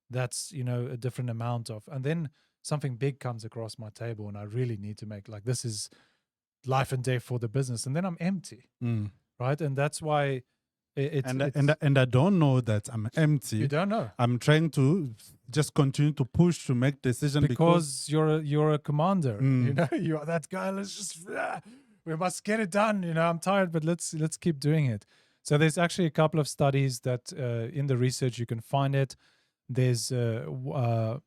that's, you know, a different amount of. And then something big comes across my table, and I really need to make, like, this is life and death for the business. And then I'm empty. Right. And that's why and I don't know that I'm empty. You don't know. I'm trying to just continue to push to make decisions because you're a commander. You know, you are that guy. Let's just we must get it done. You know, I'm tired, but let's keep doing it. So there's actually a couple of studies that in the research you can find it. There's what's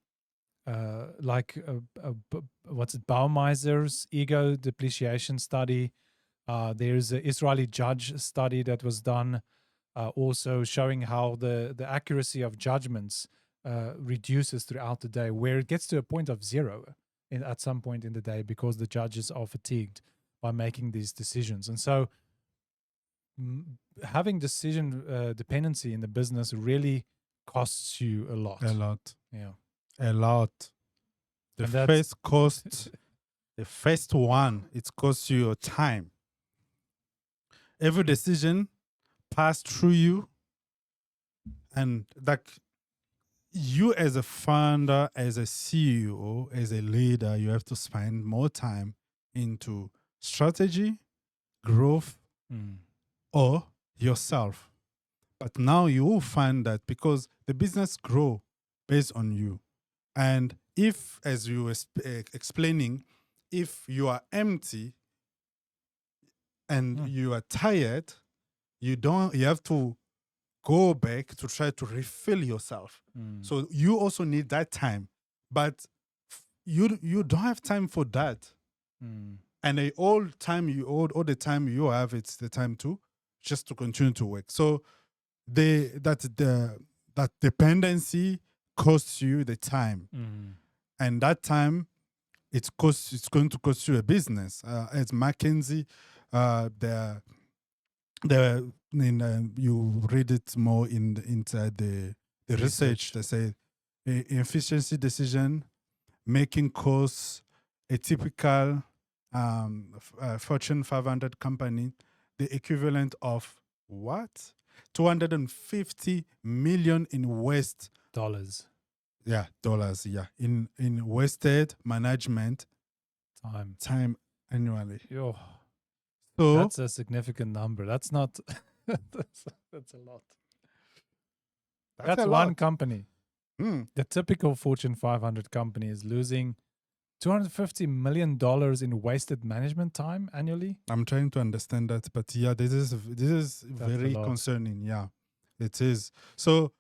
it? Baumeiser's ego depreciation study. There's an Israeli judge study that was done, also showing how the accuracy of judgments reduces throughout the day, where it gets to a point of zero at some point in the day, because the judges are fatigued by making these decisions. And so having decision dependency in the business really costs you a lot. A lot. Yeah. A lot. The first cost, the first one, it costs you your time. Every decision passed through you, and like you as a founder, as a CEO, as a leader, you have to spend more time into strategy, growth, or yourself. But now you will find that because the business grow based on you. And if, as you were explaining, if you are empty and you are tired, you have to go back to try to refill yourself. So you also need that time, but you don't have time for that. And all the time you have, it's the time to just to continue to work. So that dependency costs you the time, and that time it's going to cost you a business. As McKinsey, you read it more inside the research. They say efficiency decision making costs a typical Fortune 500 company the equivalent of what? $250 million in waste dollars. Yeah, dollars. Yeah, in wasted management time annually. Yo. So that's a significant number. That's not. That's a lot. That's a one lot. company. The typical Fortune 500 company is losing $250 million in wasted management time annually. I'm trying to understand that, but yeah, this is That's very a lot. concerning. Yeah, it is. So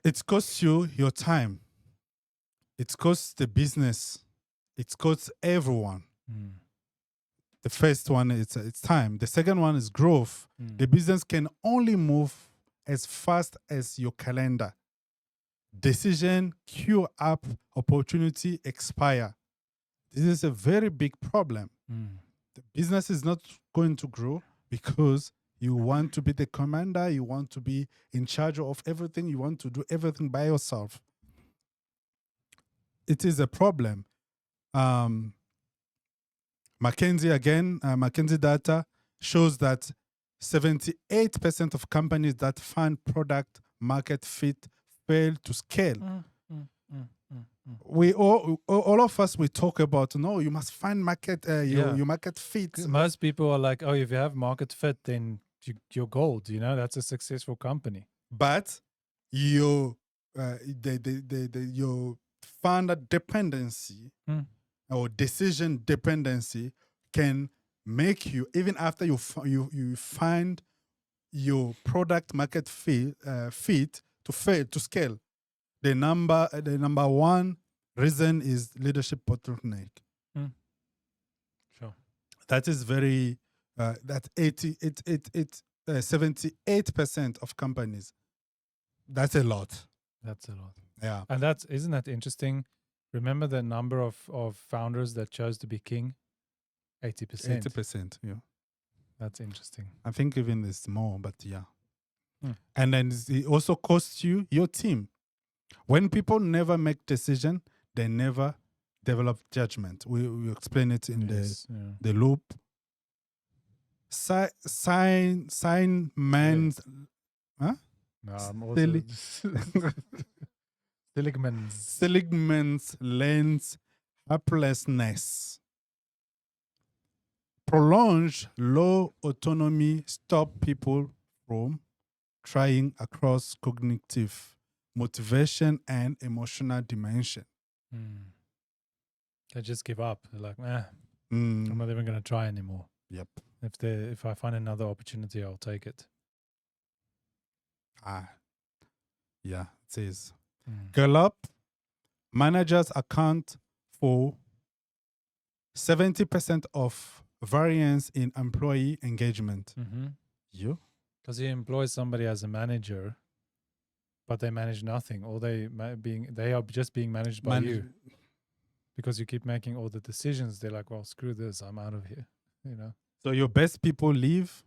it costs you your time. It costs the business. It costs everyone. The first one is it's time. The second one is growth. The business can only move as fast as your calendar. Decision, queue up, opportunity, expire. This is a very big problem. The business is not going to grow because you want to be the commander, you want to be in charge of everything, you want to do everything by yourself. It is a problem. McKinsey data shows that 78% of companies that find product market fit fail to scale. We all of us, we talk about, no, you must find market, your market fit. Most people are like, oh, if you have market fit, then you're gold. That's a successful company. But your founder dependency or decision dependency can make you, even after you find your product market fit to fail to scale. The number one reason is leadership bottleneck. Sure. That is very that 78% of companies. That's a lot. That's a lot. Yeah. And isn't that interesting? Remember the number of founders that chose to be king? 80%. 80%, yeah. That's interesting. I think even it's more, but yeah. And then it also costs you your team. When people never make decision, they never develop judgment. We explain it in the loop. Sign man's huh? No, I'm also Seligman's lens helplessness. Prolonged low autonomy stop people from trying across cognitive, motivation, and emotional dimension. They just give up. They're like, I'm not even going to try anymore. Yep. If I find another opportunity, I'll take it. Yeah, it is. Gerold, managers account for 70% of variance in employee engagement. You? Because he employs somebody as a manager, but they manage nothing. Or they are just being managed by you. Because you keep making all the decisions. They're like, well, screw this. I'm out of here. So your best people leave.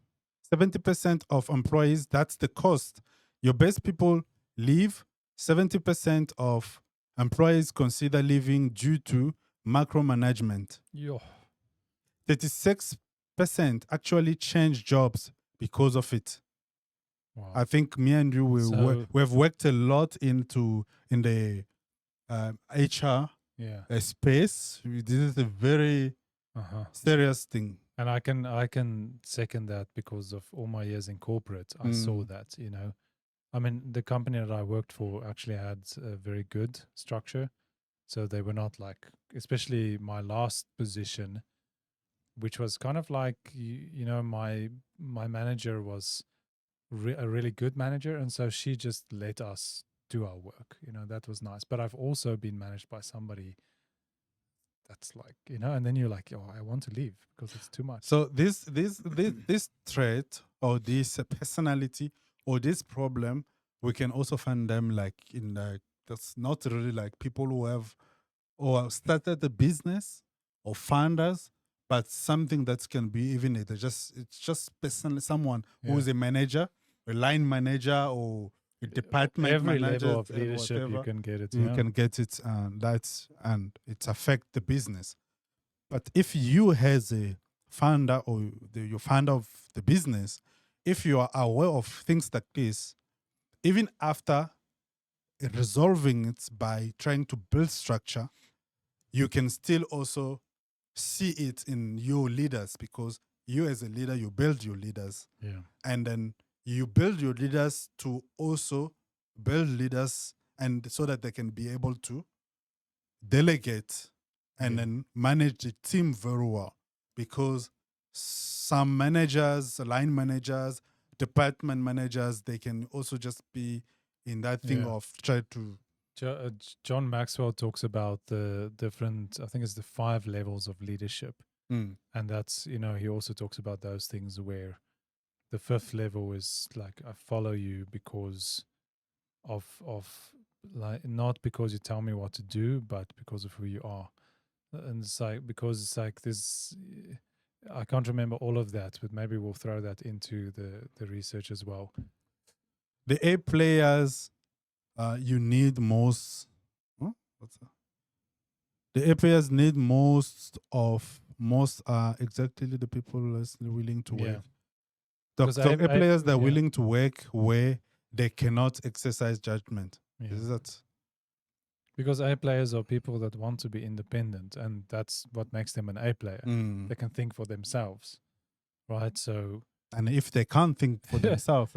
70% of employees, that's the cost. Your best people leave. 70% of employees consider leaving due to micromanagement. 36% actually change jobs because of it. Wow. I think me and you we have worked a lot in the HR space. This is a very serious thing. And I can second that because of all my years in corporate. I saw that, I mean, the company that I worked for actually had a very good structure. So they were not like, especially my last position, which was kind of like, my manager was a really good manager. And so she just let us do our work. That was nice. But I've also been managed by somebody that's like, and then you're like, oh, I want to leave because it's too much. So this trait or this personality or this problem, we can also find them like in that's not really like people who have or started a business or founders, but something that can be even it's just personally someone who is a manager, a line manager, or a department every manager, level of leadership whatever, you can get it. You can get it, and it affect the business. But if you as a founder or your founder of the business, if you are aware of things like this, even after resolving it by trying to build structure, you can still also see it in your leaders because you as a leader, you build your leaders. Yeah. And then you build your leaders to also build leaders, and so that they can be able to delegate and then manage the team very well. Because some managers, line managers, department managers, they can also just be in that thing of try to. John Maxwell talks about the different, I think it's the 5 levels of leadership. And that's, he also talks about those things where the 5th level is like, I follow you because of like, not because you tell me what to do, but because of who you are. And it's like, because it's like this, I can't remember all of that, but maybe we'll throw that into the research as well. The A players, you need most. What's that? The A players need most are exactly the people that's willing to work. The A players that are willing to work where they cannot exercise judgment. Is that? Because A players are people that want to be independent, and that's what makes them an A player. They can think for themselves, right? So, and if they can't think for themselves,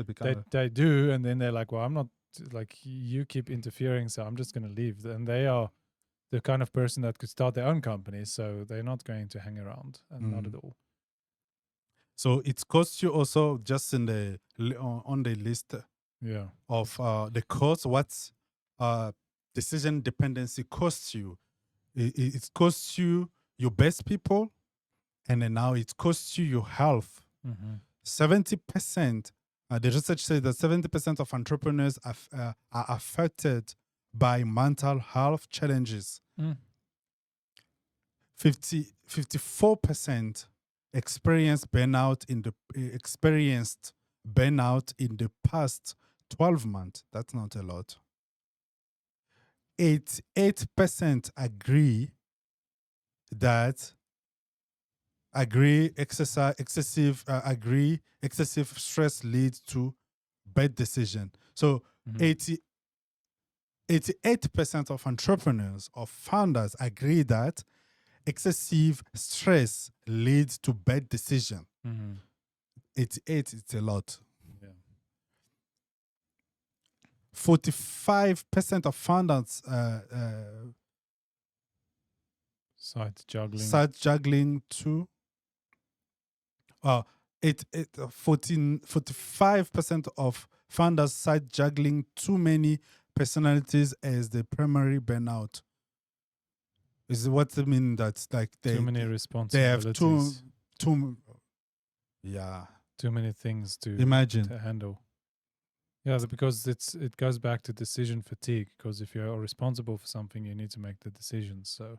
they do, and then they're like, "Well, I'm not like you keep interfering, so I'm just going to leave." And they are the kind of person that could start their own company, so they're not going to hang around, and not at all. So it costs you also just in the on the list, of the cost. What's decision dependency costs you? It costs you your best people, and then now it costs you your health. 70%. The research says that 70% of entrepreneurs are affected by mental health challenges. 54% experienced burnout in the past 12 months. That's not a lot. 88% agree excessive stress leads to bad decision. So 88% of entrepreneurs or founders agree that excessive stress leads to bad decision. 88, it's a lot. 45% of founders side juggling too. 45% of founders side juggling too many personalities as the primary burnout. Is what I mean? That's like too many responsibilities. They have too many things to handle. Yeah, because it goes back to decision fatigue. Because if you're responsible for something, you need to make the decisions. So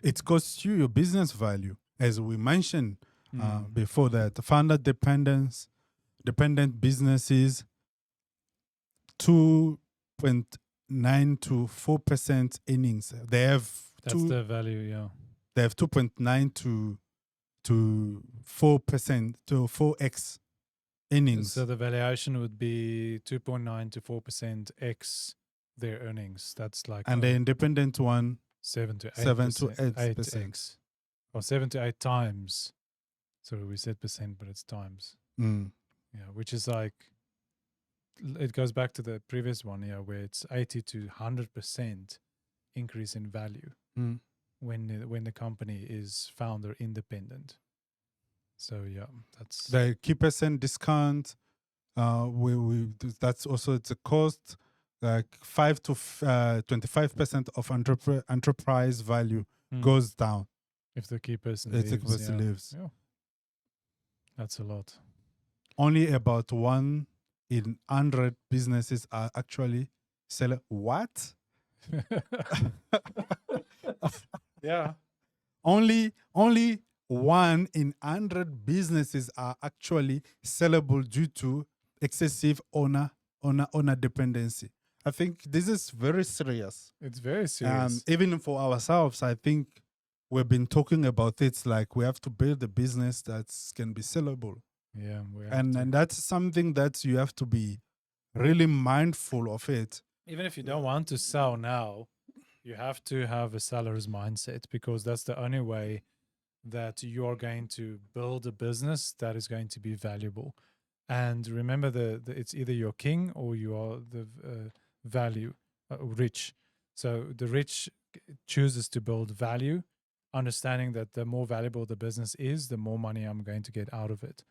it costs you your business value, as we mentioned before. That founder dependent businesses 2.9 to 4% earnings. They have the value. Yeah, they have 2.9 to 4% to 4x. earnings. So the valuation would be 2.9 to 4% x their earnings. That's like, and the independent one 7 to 8%. 8%. Or 7 to 8 times. So we said percent, but it's times. Yeah, which is like, it goes back to the previous one, where it's 80 to 100% increase in value when the company is founder independent. So that's the key percent discount. That's also, it's a cost, like 5 to 25% of enterprise value goes down if the key person leaves. Yeah. That's a lot. Only about 1 in 100 businesses are actually selling. What? Yeah. Only 1 in 100 businesses are actually sellable due to excessive owner dependency. I think this is very serious. It's very serious. Even for ourselves, I think we've been talking about it. Like, we have to build a business that can be sellable. Yeah, and that's something that you have to be really mindful of it. Even if you don't want to sell now, you have to have a seller's mindset, because that's the only way that you are going to build a business that is going to be valuable. And remember, it's either you're king or you are the value rich. So the rich chooses to build value, understanding that the more valuable the business is, the more money I'm going to get out of it,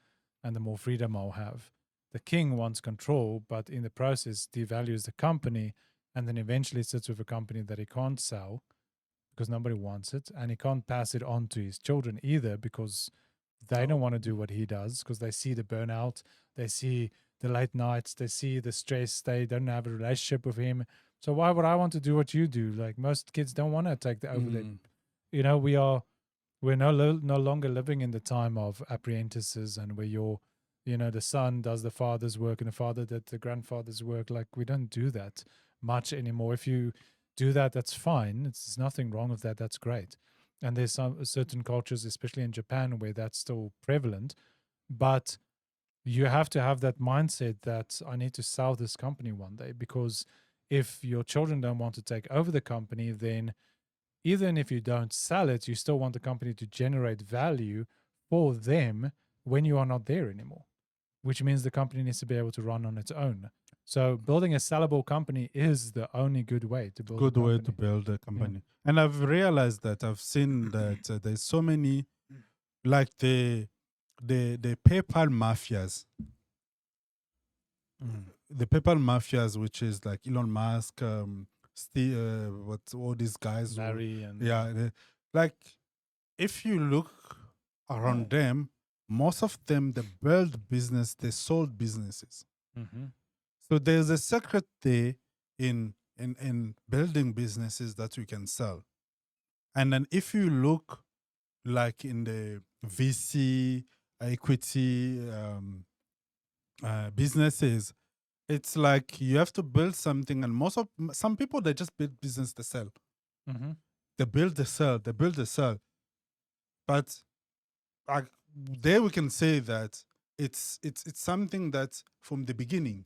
and the more freedom I'll have. The king wants control, but in the process devalues the company, and then eventually sits with a company that he can't sell because nobody wants it, and he can't pass it on to his children either because they don't want to do what he does because they see the burnout, they see the late nights, they see the stress, they don't have a relationship with him. So why would I want to do what you do? Like most kids don't want to take the overload. You know, we're no longer living in the time of apprentices and where the son does the father's work and the father did the grandfather's work. Like we don't do that much anymore. If you do that, that's fine. There's nothing wrong with that. That's great. And there's some certain cultures, especially in Japan, where that's still prevalent. But you have to have that mindset that I need to sell this company one day, because if your children don't want to take over the company, then even if you don't sell it, you still want the company to generate value for them when you are not there anymore, which means the company needs to be able to run on its own. So building a sellable company is the only good way to build good way to build a company. And I've realized that I've seen that there's so many, like the PayPal mafias. The PayPal mafias, which is like Elon Musk, what all these guys, Larry, and like if you look around them, most of them they build business, they sold businesses. So there's a secret there in building businesses that you can sell. And then if you look like in the VC equity businesses, it's like you have to build something, and some people, they just build business to sell. They build the sell, they build the sell. But there we can say that it's something that from the beginning,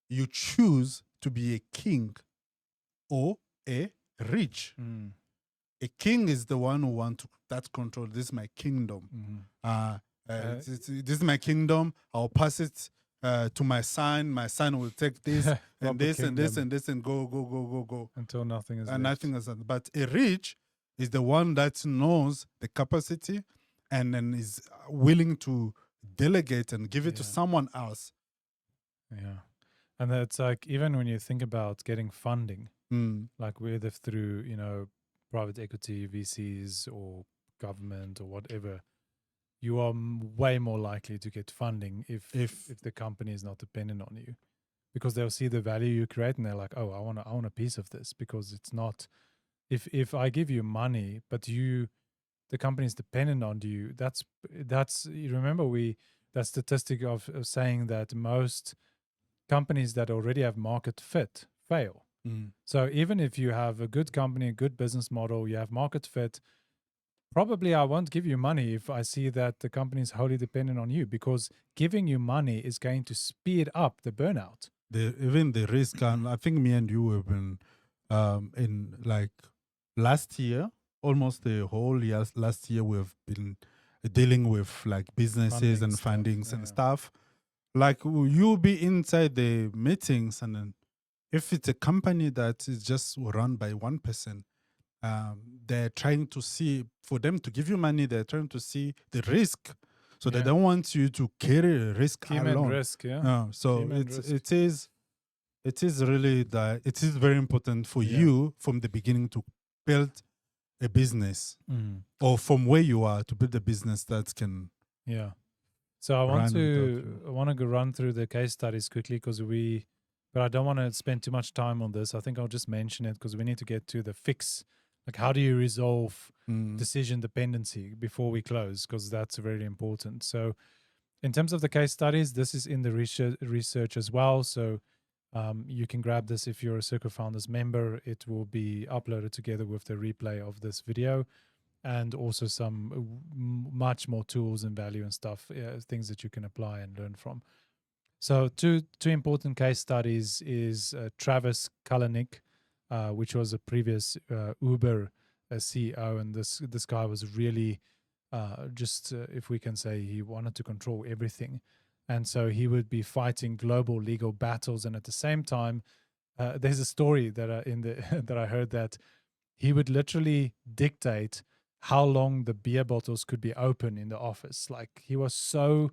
you choose to be a king or a rich. A king is the one who wants that control. This is my kingdom. This is my kingdom. I'll pass it to my son. My son will take this and this and this and this and go until nothing is nothing is. But a rich is the one that knows the capacity and then is willing to delegate and give it to someone else. Yeah. And it's like, even when you think about getting funding, like whether through, private equity, VCs, or government or whatever, you are way more likely to get funding if the company is not dependent on you, because they'll see the value you create and they're like, oh, I want a piece of this, because it's not, if I give you money, but the company is dependent on you, that's you remember that statistic of saying that most companies that already have market fit fail. So even if you have a good company, a good business model, you have market fit, probably I won't give you money if I see that the company is wholly dependent on you, because giving you money is going to speed up the burnout. Even the risk, and I think me and you have been in like last year, almost the whole year. Last year we've been dealing with like businesses and fundings and stuff. Like you'll be inside the meetings, and then if it's a company that is just run by one person, they're trying to see, for them to give you money, they're trying to see the risk. So they don't want you to carry a risk alone. Risk, so it is really that it is very important for you from the beginning to build a business, or from where you are to build a business that can. Yeah. So I want to go run through the case studies quickly, but I don't want to spend too much time on this. I think I'll just mention it because we need to get to the fix. Like, how do you resolve decision dependency before we close? Because that's very important. So in terms of the case studies, this is in the research as well. So you can grab this if you're a Circle Founders member. It will be uploaded together with the replay of this video, and also some much more tools and value and stuff, things that you can apply and learn from. So two important case studies is Travis Kalanick, which was a previous Uber CEO, and this guy was really if we can say, he wanted to control everything, and so he would be fighting global legal battles, and at the same time, there's a story that that I heard that he would literally dictate how long the beer bottles could be open in the office. Like, he was so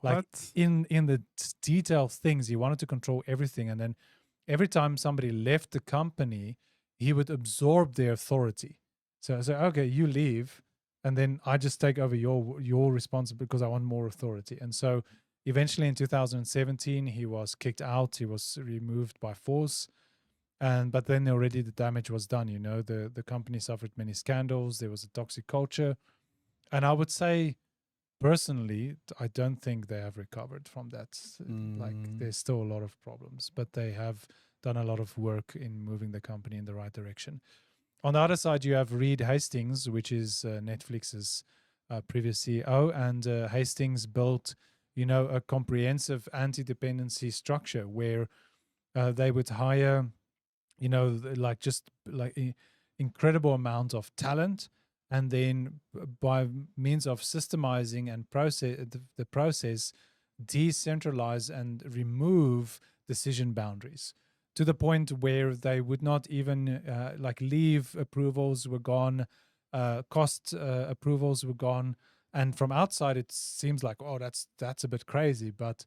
like in the detailed things. He wanted to control everything, and then every time somebody left the company, he would absorb their authority. So I said, okay, you leave, and then I just take over your responsibility because I want more authority. And so eventually in 2017, he was kicked out. He was removed by force. But then already the damage was done. The company suffered many scandals. There was a toxic culture. And I would say, personally, I don't think they have recovered from that. Like, there's still a lot of problems, but they have done a lot of work in moving the company in the right direction. On the other side, you have Reed Hastings, which is Netflix's previous CEO, and Hastings built, a comprehensive anti-dependency structure where they would hire, incredible amount of talent, and then by means of systemizing and the process, decentralize and remove decision boundaries, to the point where they would not even leave approvals were gone, cost approvals were gone. And from outside, it seems like, oh, that's a bit crazy, but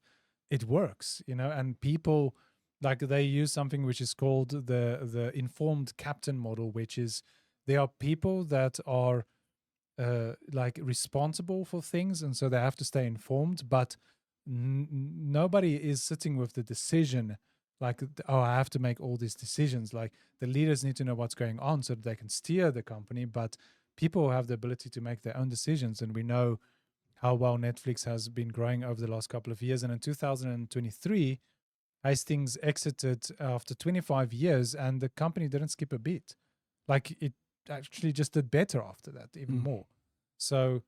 it works, and people, like, they use something which is called the informed captain model, which is, there are people that are responsible for things, and so they have to stay informed, but nobody is sitting with the decision, like, oh, I have to make all these decisions. Like, the leaders need to know what's going on so that they can steer the company, but people have the ability to make their own decisions. And we know how well Netflix has been growing over the last couple of years. And in 2023, Hastings exited after 25 years, and the company didn't skip a beat. Like, it actually just did better after that, even more. So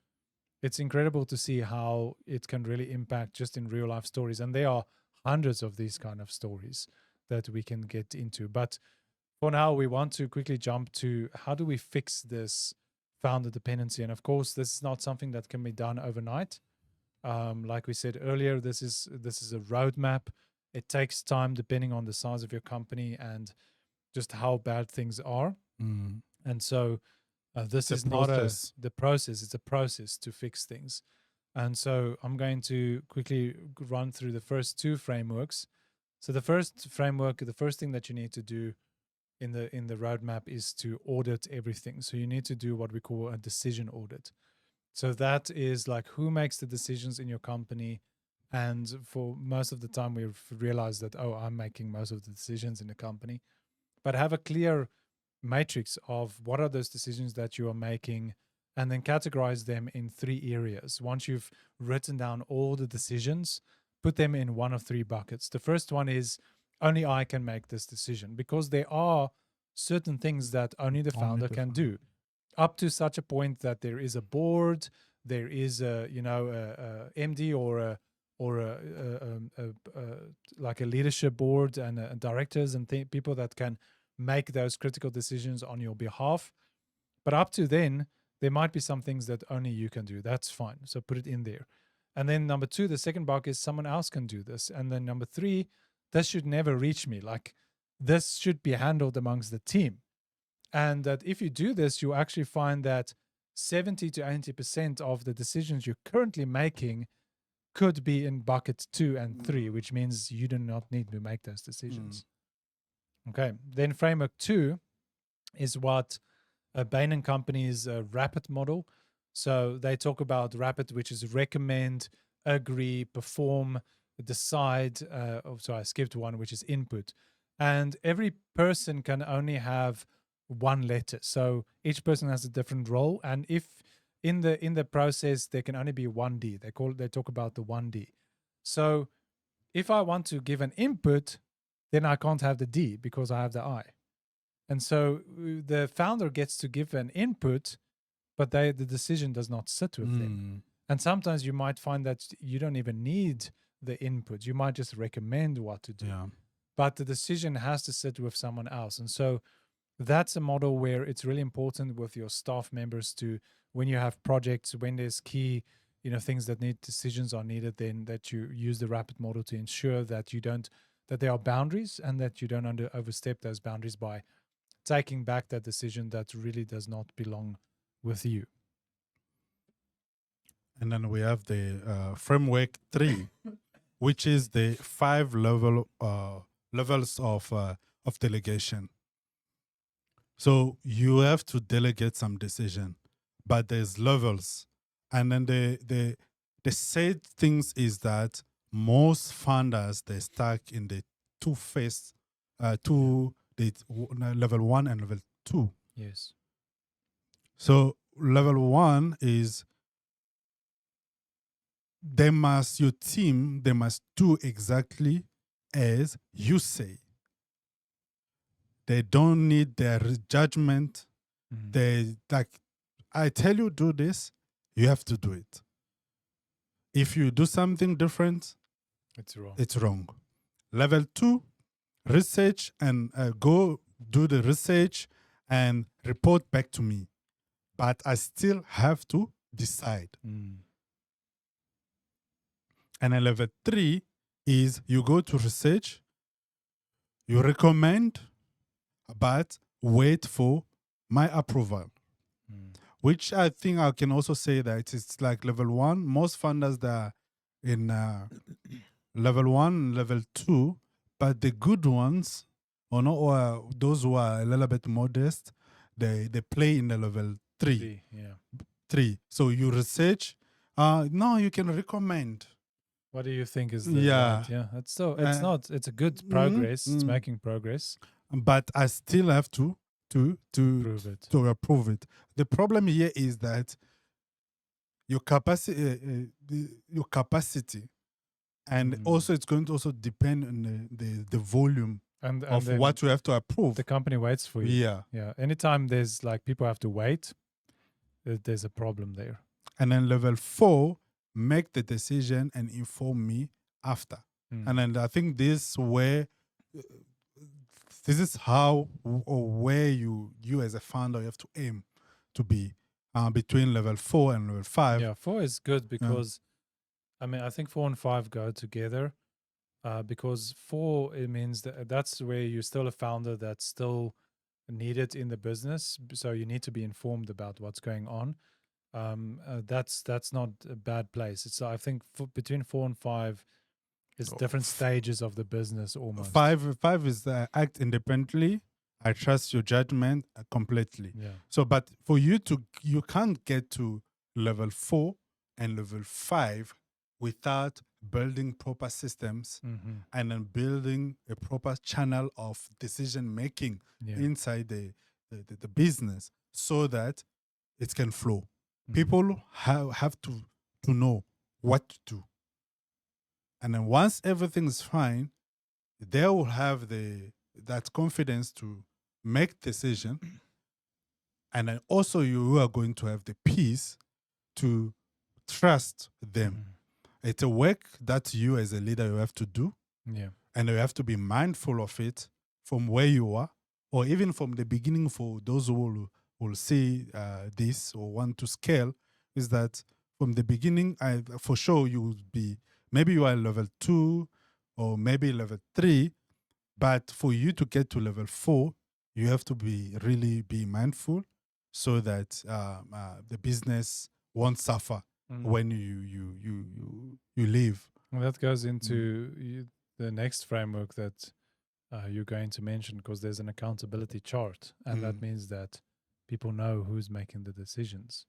it's incredible to see how it can really impact just in real life stories. And there are hundreds of these kind of stories that we can get into. But for now, we want to quickly jump to, how do we fix this founder dependency? And of course, this is not something that can be done overnight. Like we said earlier, this is a roadmap. It takes time depending on the size of your company and just how bad things are. And so this is not the process. It's a process to fix things. And so I'm going to quickly run through the first two frameworks. So the first framework, the first thing that you need to do in the roadmap is to audit everything. So you need to do what we call a decision audit. So that is like, who makes the decisions in your company? And for most of the time, we've realized that, oh, I'm making most of the decisions in the company. But have a clear matrix of what are those decisions that you are making, and then categorize them in 3 areas. Once you've written down all the decisions, put them in one of 3 buckets. The first one is, only I can make this decision, because there are certain things that only the founder can do, up to such a point that there is a board, there is a MD or like a leadership board and directors and people that can make those critical decisions on your behalf. But up to then, there might be some things that only you can do. That's fine. So put it in there. And then number 2, the second bucket is, someone else can do this. And then number 3, this should never reach me. Like, this should be handled amongst the team. And that if you do this, you actually find that 70 to 80% of the decisions you're currently making could be in bucket 2 and 3, which means you do not need to make those decisions. Okay. Then framework 2 is what Bain & Company's RAPID model. So they talk about RAPID, which is recommend, agree, perform, decide. I skipped one, which is input. And every person can only have 1 letter. So each person has a different role. And if in the process, there can only be 1D. They talk about the 1D. So if I want to give an input, then I can't have the D because I have the I. And so the founder gets to give an input, but the decision does not sit with them. And sometimes you might find that you don't even need the input. You might just recommend what to do. Yeah. But the decision has to sit with someone else. And so that's a model where it's really important with your staff members to, when you have projects, when there's key, things that need decisions are needed, then that you use the rapid model to ensure that that there are boundaries and that you don't overstep those boundaries by taking back that decision that really does not belong with you. And then we have the framework 3, which is the 5 levels of delegation. So you have to delegate some decision, but there's levels. And then the sad things is that most funders, they stuck in the level 1 and level 2. Yes. So level 1 is your team, they must do exactly as you say. They don't need their judgment. They I tell you do this, you have to do it. If you do something different, it's wrong. It's wrong. Level 2, research and go do the research and report back to me. But I still have to decide. And then level 3 is you go to research, you recommend, but wait for my approval. Which I think I can also say that it's like level 1. Most funders that are in level 1, level 2, but the good ones, or those who are a little bit modest, they play in the level 3. 3. So you research. No, you can recommend. What do you think is the right? Yeah, it's a good progress. It's making progress. But I still have to prove it. To approve it. The problem here is that your capacity, and also it's going to also depend on the volume of what you have to approve. The company waits for you. Yeah. Anytime there's people have to wait, there's a problem there. And then level 4, make the decision and inform me after. And then I think this is how or where you as a founder you have to aim to be between level 4 and level 5. Yeah, 4 is good because I think 4 and 5 go together because 4, it means that's where you're still a founder that's still needed in the business. So you need to be informed about what's going on. That's not a bad place. It's I think between 4 and 5 is different stages of the business almost. 5 is act independently. I trust your judgment completely. Yeah. So, but for you can't get to level 4 and level 5 without building proper systems and then building a proper channel of decision making inside the business so that it can flow. People have to know what to do. And then once everything is fine, they will have that confidence to make decision. And then also you are going to have the peace to trust them. It's a work that you as a leader you have to do. Yeah. And you have to be mindful of it from where you are, or even from the beginning for those who will see this or want to scale, is that from the beginning, for sure you will be, maybe you are level 2 or maybe level 3, but for you to get to level 4, you have to really be mindful so that the business won't suffer when you leave. Well, that goes into the next framework that you're going to mention, because there's an accountability chart, and that means that people know who's making the decisions.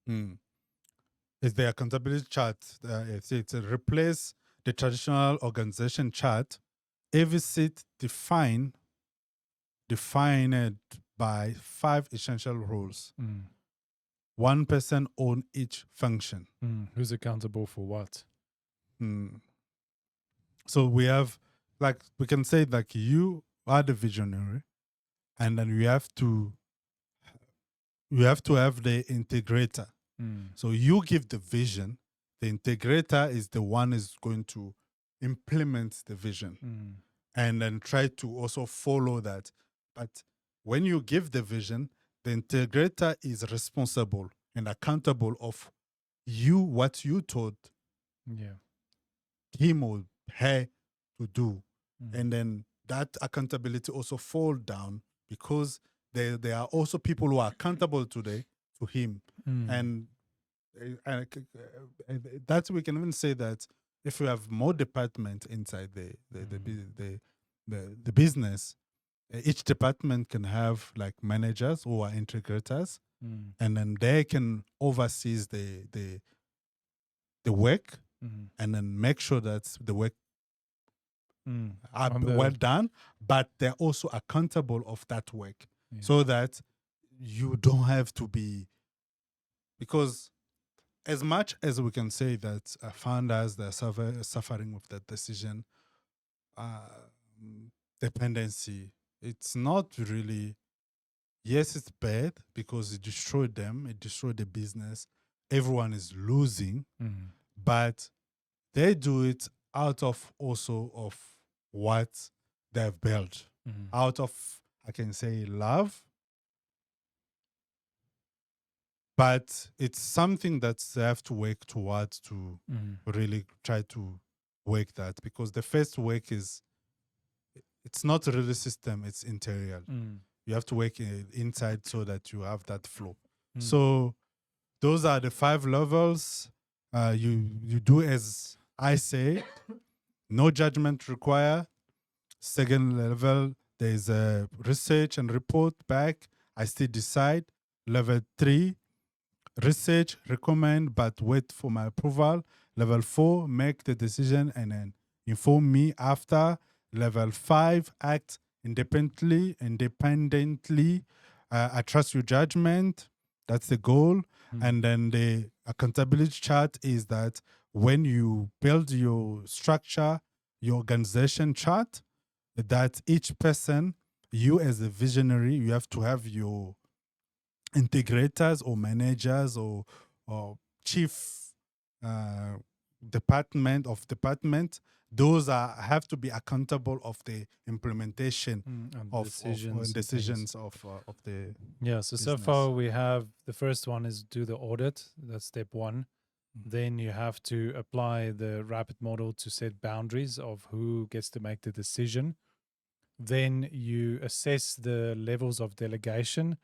It's the accountability chart. It's a replace the traditional organization chart. Every seat defined by 5 essential roles. One person on each function. Who's accountable for what? So we have, we can say you are the visionary, and then you have to have the integrator. So you give the vision. The integrator is the one is going to implement the vision and then try to also follow that. But when you give the vision, the integrator is responsible and accountable of what you told him or her to do. And then that accountability also fall down because there are also people who are accountable to him. And that we can even say that if you have more department inside the business, each department can have like managers who are integrators, and then they can oversee the work, and then make sure that the work are well done, but they're also accountable of that work, so that you don't have to be, because as much as we can say that founders, they're suffering with that decision dependency, it's not really, yes, it's bad because it destroyed them, it destroyed the business, everyone is losing, but they do it out of also of what they've built, out of, I can say, love, but it's something that they have to work towards to really try to work that, because the first work is, it's not really system, it's interior. You have to work inside so that you have that flow. So those are the 5 levels. You do as I say, no judgment required. Second level, there's a research and report back. I still decide. Level 3, research, recommend, but wait for my approval. Level 4, make the decision and then inform me after. Level 5, act independently. I trust your judgment. That's the goal. And then the accountability chart is that when you build your structure, your organization chart, that each person, you as a visionary, you have to have your integrators or managers or chief department, those have to be accountable of the implementation of decisions of the so far we have the first one is do the audit. That's step 1. Then you have to apply the rapid model to set boundaries of who gets to make the decision. Then you assess the levels of delegation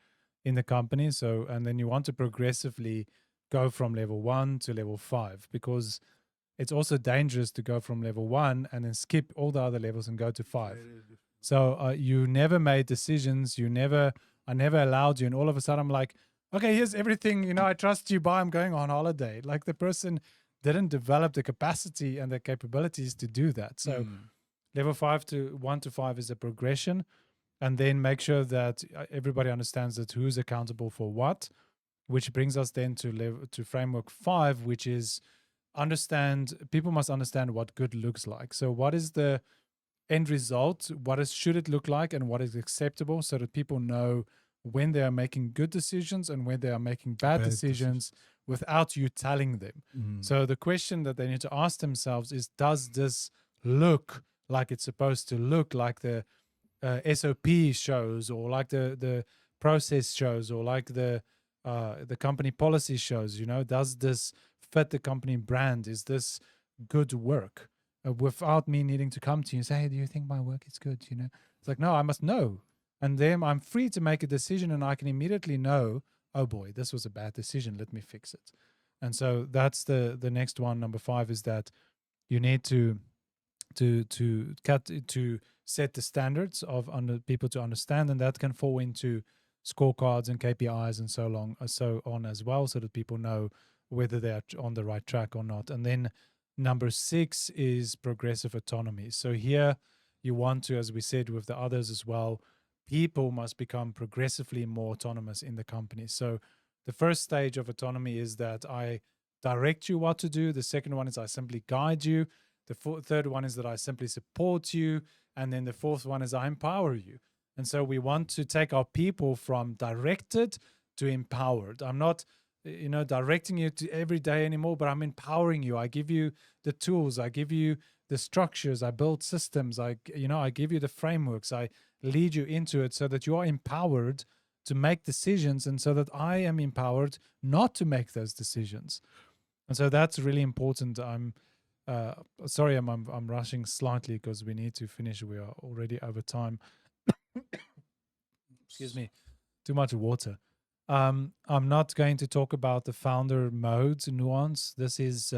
in the company. And then you want to progressively go from level 1 to level 5, because it's also dangerous to go from level 1 and then skip all the other levels and go to 5. So you never made decisions. I never allowed you. And all of a sudden I'm like, okay, here's everything, I trust you, bye, I'm going on holiday. Like the person didn't develop the capacity and the capabilities to do that. So level 1 to 5 is a progression. And then make sure that everybody understands that who's accountable for what, which brings us then to framework 5, which is people must understand what good looks like. So what is the end result? Should it look like, and what is acceptable, so that people know when they are making good decisions and when they are making bad decisions without you telling them. So the question that they need to ask themselves is, does this look like it's supposed to look, like the SOP shows, or like the process shows, or like the company policy shows? Does this fit the company brand? Is this good work? Without me needing to come to you and say, hey, do you think my work is good? It's like, no, I must know. And then I'm free to make a decision, and I can immediately know, oh boy, this was a bad decision. Let me fix it. And so that's the next one. Number 5 is that you need to set the standards of people to understand, and that can fall into scorecards and KPIs and so on as well, so that people know whether they're on the right track or not. And then number 6 is progressive autonomy. So here you want to, as we said with the others as well, people must become progressively more autonomous in the company. So the first stage of autonomy is that I direct you what to do. The second one is I simply guide you. The third one is that I simply support you. And then the fourth one is I empower you. And so we want to take our people from directed to empowered. I'm not directing you to every day anymore, but I'm empowering you. I give you the tools, I give you the structures, I build systems, I give you the frameworks, I lead you into it so that you are empowered to make decisions, and so that I am empowered not to make those decisions. And so that's really important. I'm sorry, I'm rushing slightly because we need to finish. We are already over time. Excuse me, too much water. I'm not going to talk about the founder mode nuance. This is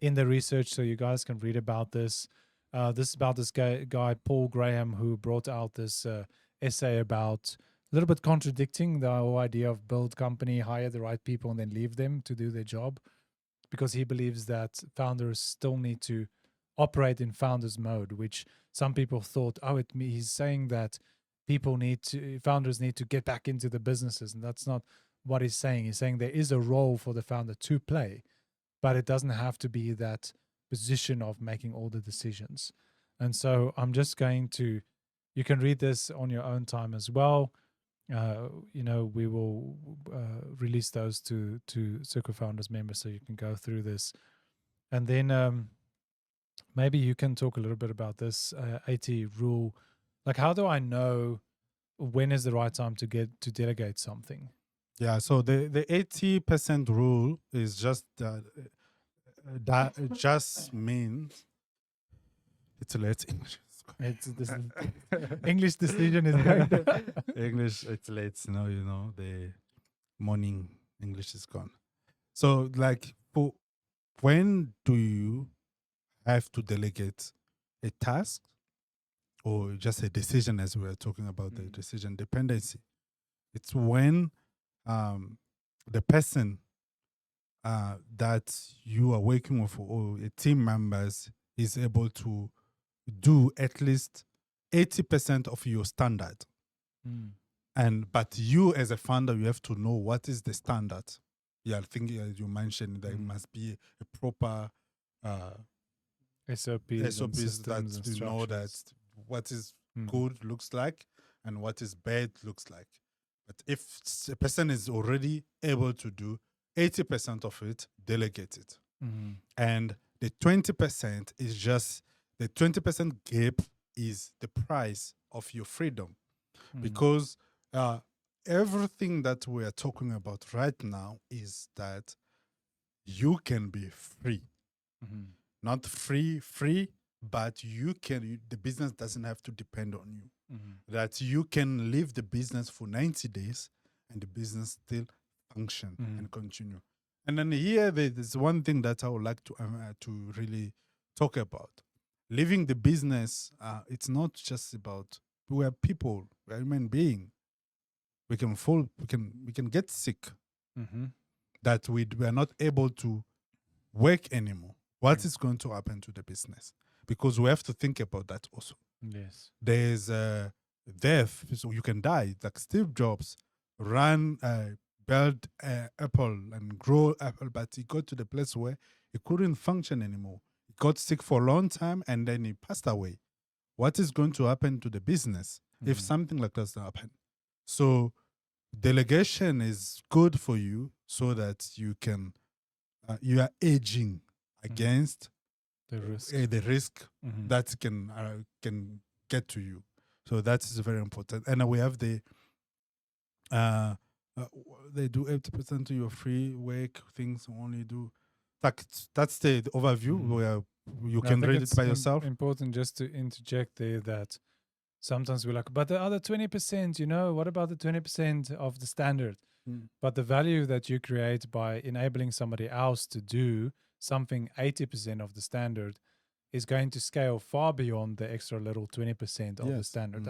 in the research, so you guys can read about this. This is about this guy Paul Graham, who brought out this essay about a little bit contradicting the whole idea of build company, hire the right people, and then leave them to do their job, because he believes that founders still need to operate in founders mode, which some people thought, he's saying that founders need to get back into the businesses. And that's not what he's saying. He's saying there is a role for the founder to play, but it doesn't have to be that position of making all the decisions. And so I'm just going to, you can read this on your own time as well. We will release those to Circle Founders members, so you can go through this. And then maybe you can talk a little bit about this 80 rule. Like, how do I know when is the right time to delegate something? Yeah, so the 80% rule is just that it just means it's late English. This English decision is going English, it's late, the morning English is gone. So like, when do you have to delegate a task or just a decision, as we were talking about the decision dependency? It's when the person that you are working with, or a team members, is able to do at least 80% of your standard. But you as a founder, you have to know what is the standard. Yeah, I think you mentioned that it must be a proper SOPs that you know that what is good looks like and what is bad looks like. But if a person is already able to do 80% of it, delegate it. And the 20% is just, the 20% gap is the price of your freedom. Because everything that we are talking about right now is that you can be free. Not free, but the business doesn't have to depend on you. That you can leave the business for 90 days and the business still function and continue. And then here, there's one thing that I would like to really talk about. Leaving the business, it's not just about, we are people, we are human beings. We can fall, we can get sick. That we are not able to work anymore. What is going to happen to the business? Because we have to think about that also. Yes. There's death, so you can die. Like Steve Jobs built Apple and grow Apple, but he got to the place where he couldn't function anymore. He got sick for a long time and then he passed away. What is going to happen to the business if something like that happen? So delegation is good for you so that you can you are edging against the risk that can get to you. So that is very important. And we have they do 80% to your free work things. Only do that's the overview where you can read it by yourself. Important just to interject there that sometimes we're like, but the other 20%, what about the 20% of the standard? But the value that you create by enabling somebody else to do something 80% of the standard is going to scale far beyond the extra little 20% of the standard.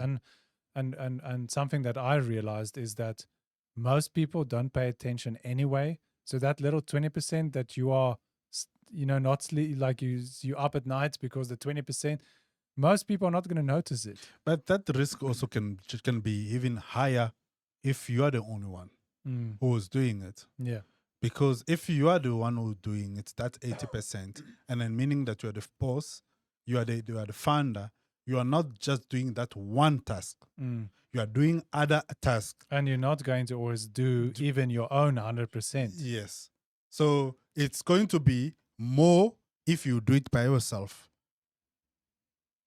And something that I realized is that most people don't pay attention anyway. So that little 20% that you are, not like you up at night because the 20%, most people are not going to notice it. But that risk also can be even higher if you are the only one who is doing it. Yeah. Because if you are the one who's doing it, that's 80%, and then meaning that you are the boss, you are the founder. You are not just doing that one task. You are doing other tasks. And you're not going to always do even your own 100%. Yes. So it's going to be more if you do it by yourself.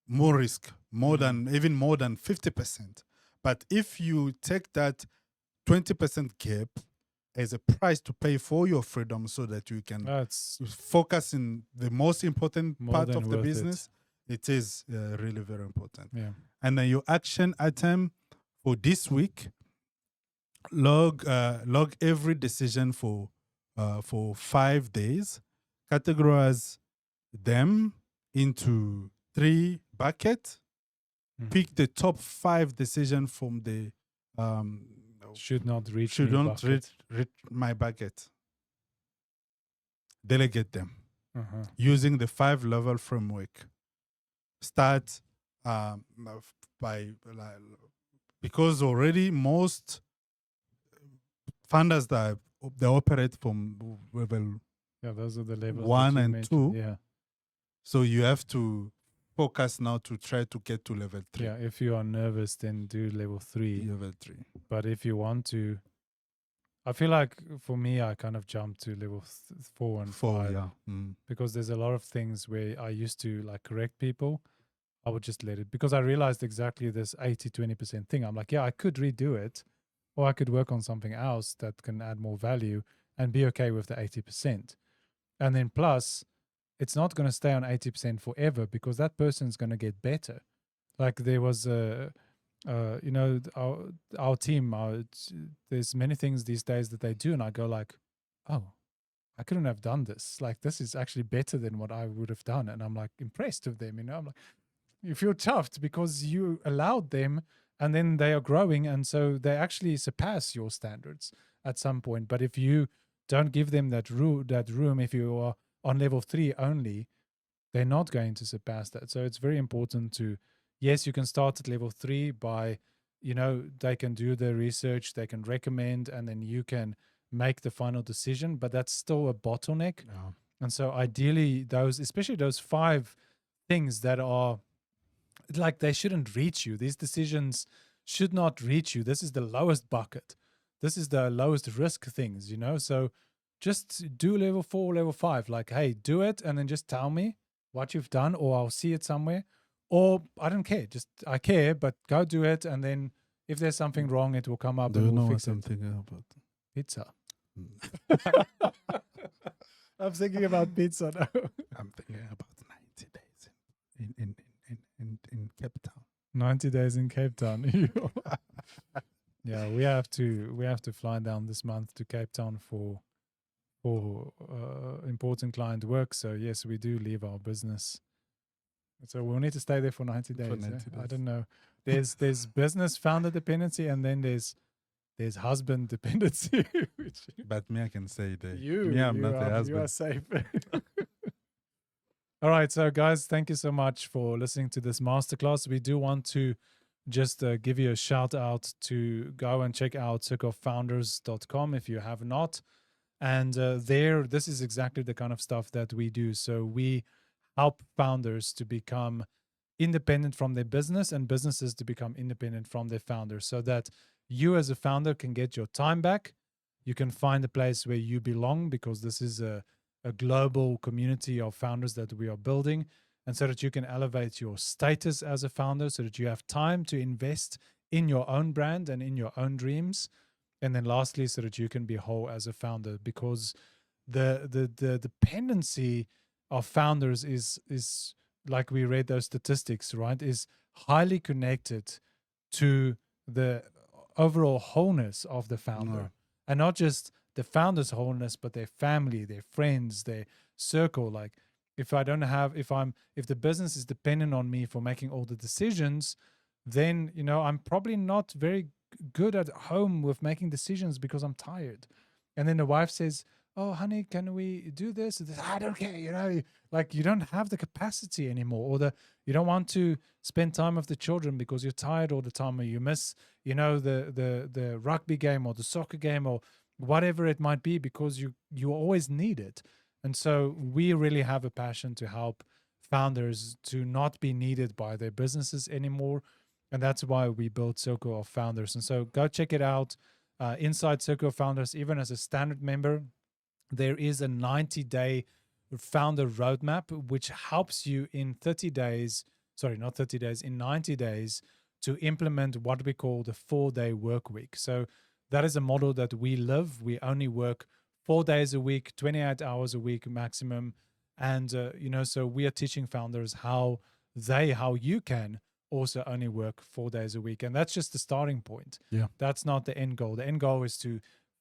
More risk, even more than 50%. But if you take that 20% gap as a price to pay for your freedom so that you can focus in the most important part of the business, it is really very important. Yeah. And then your action item for this week, log every decision for 5 days, categorize them into 3 buckets, pick the top 5 decisions from the should not reach my bucket. Delegate them using the 5-level framework. Start because already most founders they operate from level those are the levels 1 and 2. Yeah. So you have to focus now to try to get to level 3. Yeah, if you are nervous, then do level 3. Level 3. But if you want to, I feel like for me, I kind of jumped to level 4 and 5. Yeah. Because there's a lot of things where I used to like correct people. I would just let it, because I realized exactly this 80-20% thing. I'm like, yeah, I could redo it, or I could work on something else that can add more value and be okay with the 80%. And then plus, it's not going to stay on 80% forever, because that person's going to get better. Like there was our team, there's many things these days that they do, and I go like, oh, I couldn't have done this. Like this is actually better than what I would have done. And I'm like impressed with them, I'm like, you feel chuffed because you allowed them, and then they are growing, and so they actually surpass your standards at some point. But if you don't give them that room, if you are on level 3 only, they're not going to surpass that. So it's very important to, yes, you can start at level 3 by, they can do the research, they can recommend, and then you can make the final decision, but that's still a bottleneck. Yeah. And so ideally especially those 5 things that are like, they shouldn't reach you. These decisions should not reach you. This is the lowest bucket. This is the lowest risk things, So just do level 4, level 5. Like, hey, do it, and then just tell me what you've done, or I'll see it somewhere. Or I don't care. Just I care, but go do it, and then if there's something wrong, it will come up. Do you know what I'm thinking about? Pizza. I'm thinking about pizza now. I'm thinking about 90 days in Cape Town. 90 days in Cape Town. Yeah, we have to fly down this month to Cape Town for important client work. So yes, we do leave our business. So we'll need to stay there for 90 days. I don't know. There's business founder dependency, and then there's husband dependency. But me, I can say that. I'm not the husband. You are safe. All right. So guys, thank you so much for listening to this masterclass. We do want to just give you a shout out to go and check out circleoffounders.com if you have not. And this is exactly the kind of stuff that we do. So we help founders to become independent from their business, and businesses to become independent from their founders, so that you as a founder can get your time back. You can find a place where you belong, because this is a global community of founders that we are building, and so that you can elevate your status as a founder, so that you have time to invest in your own brand and in your own dreams. And then lastly, so that you can be whole as a founder, because the dependency of founders is like we read those statistics, right, is highly connected to the overall wholeness of the founder. And not just the founder's wholeness, but their family, their friends, their circle. Like if the business is dependent on me for making all the decisions, then, I'm probably not very good at home with making decisions because I'm tired. And then the wife says, oh, honey, can we do this? I don't care, like you don't have the capacity anymore, or you don't want to spend time with the children because you're tired all the time, or you miss, the rugby game or the soccer game or whatever it might be, because you always need it. And so we really have a passion to help founders to not be needed by their businesses anymore, And that's why we built Circle of Founders. And so go check it out. Inside Circle of Founders, even as a standard member, there is a 90-day founder roadmap, which helps you in 30 days, sorry, not 30 days, in 90 days to implement what we call the 4-day work week. So that is a model that we live. We only work 4 days a week, 28 hours a week maximum. And, so we are teaching founders how you can also only work 4 days a week. And that's just the starting point. Yeah. That's not the end goal. The end goal is to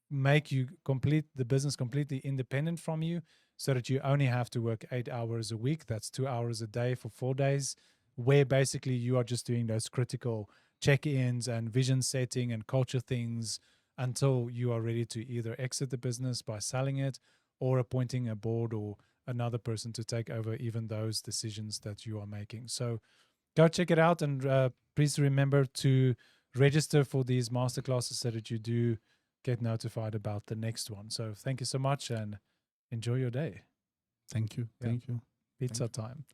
make you complete the business completely independent from you so that you only have to work 8 hours a week. That's 2 hours a day for 4 days, where basically you are just doing those critical check-ins and vision setting and culture things until you are ready to either exit the business by selling it or appointing a board or another person to take over even those decisions that you are making. So go check it out, and please remember to register for these masterclasses so that you do get notified about the next one. So thank you so much and enjoy your day. Thank you. Yeah. Thank you. Pizza time.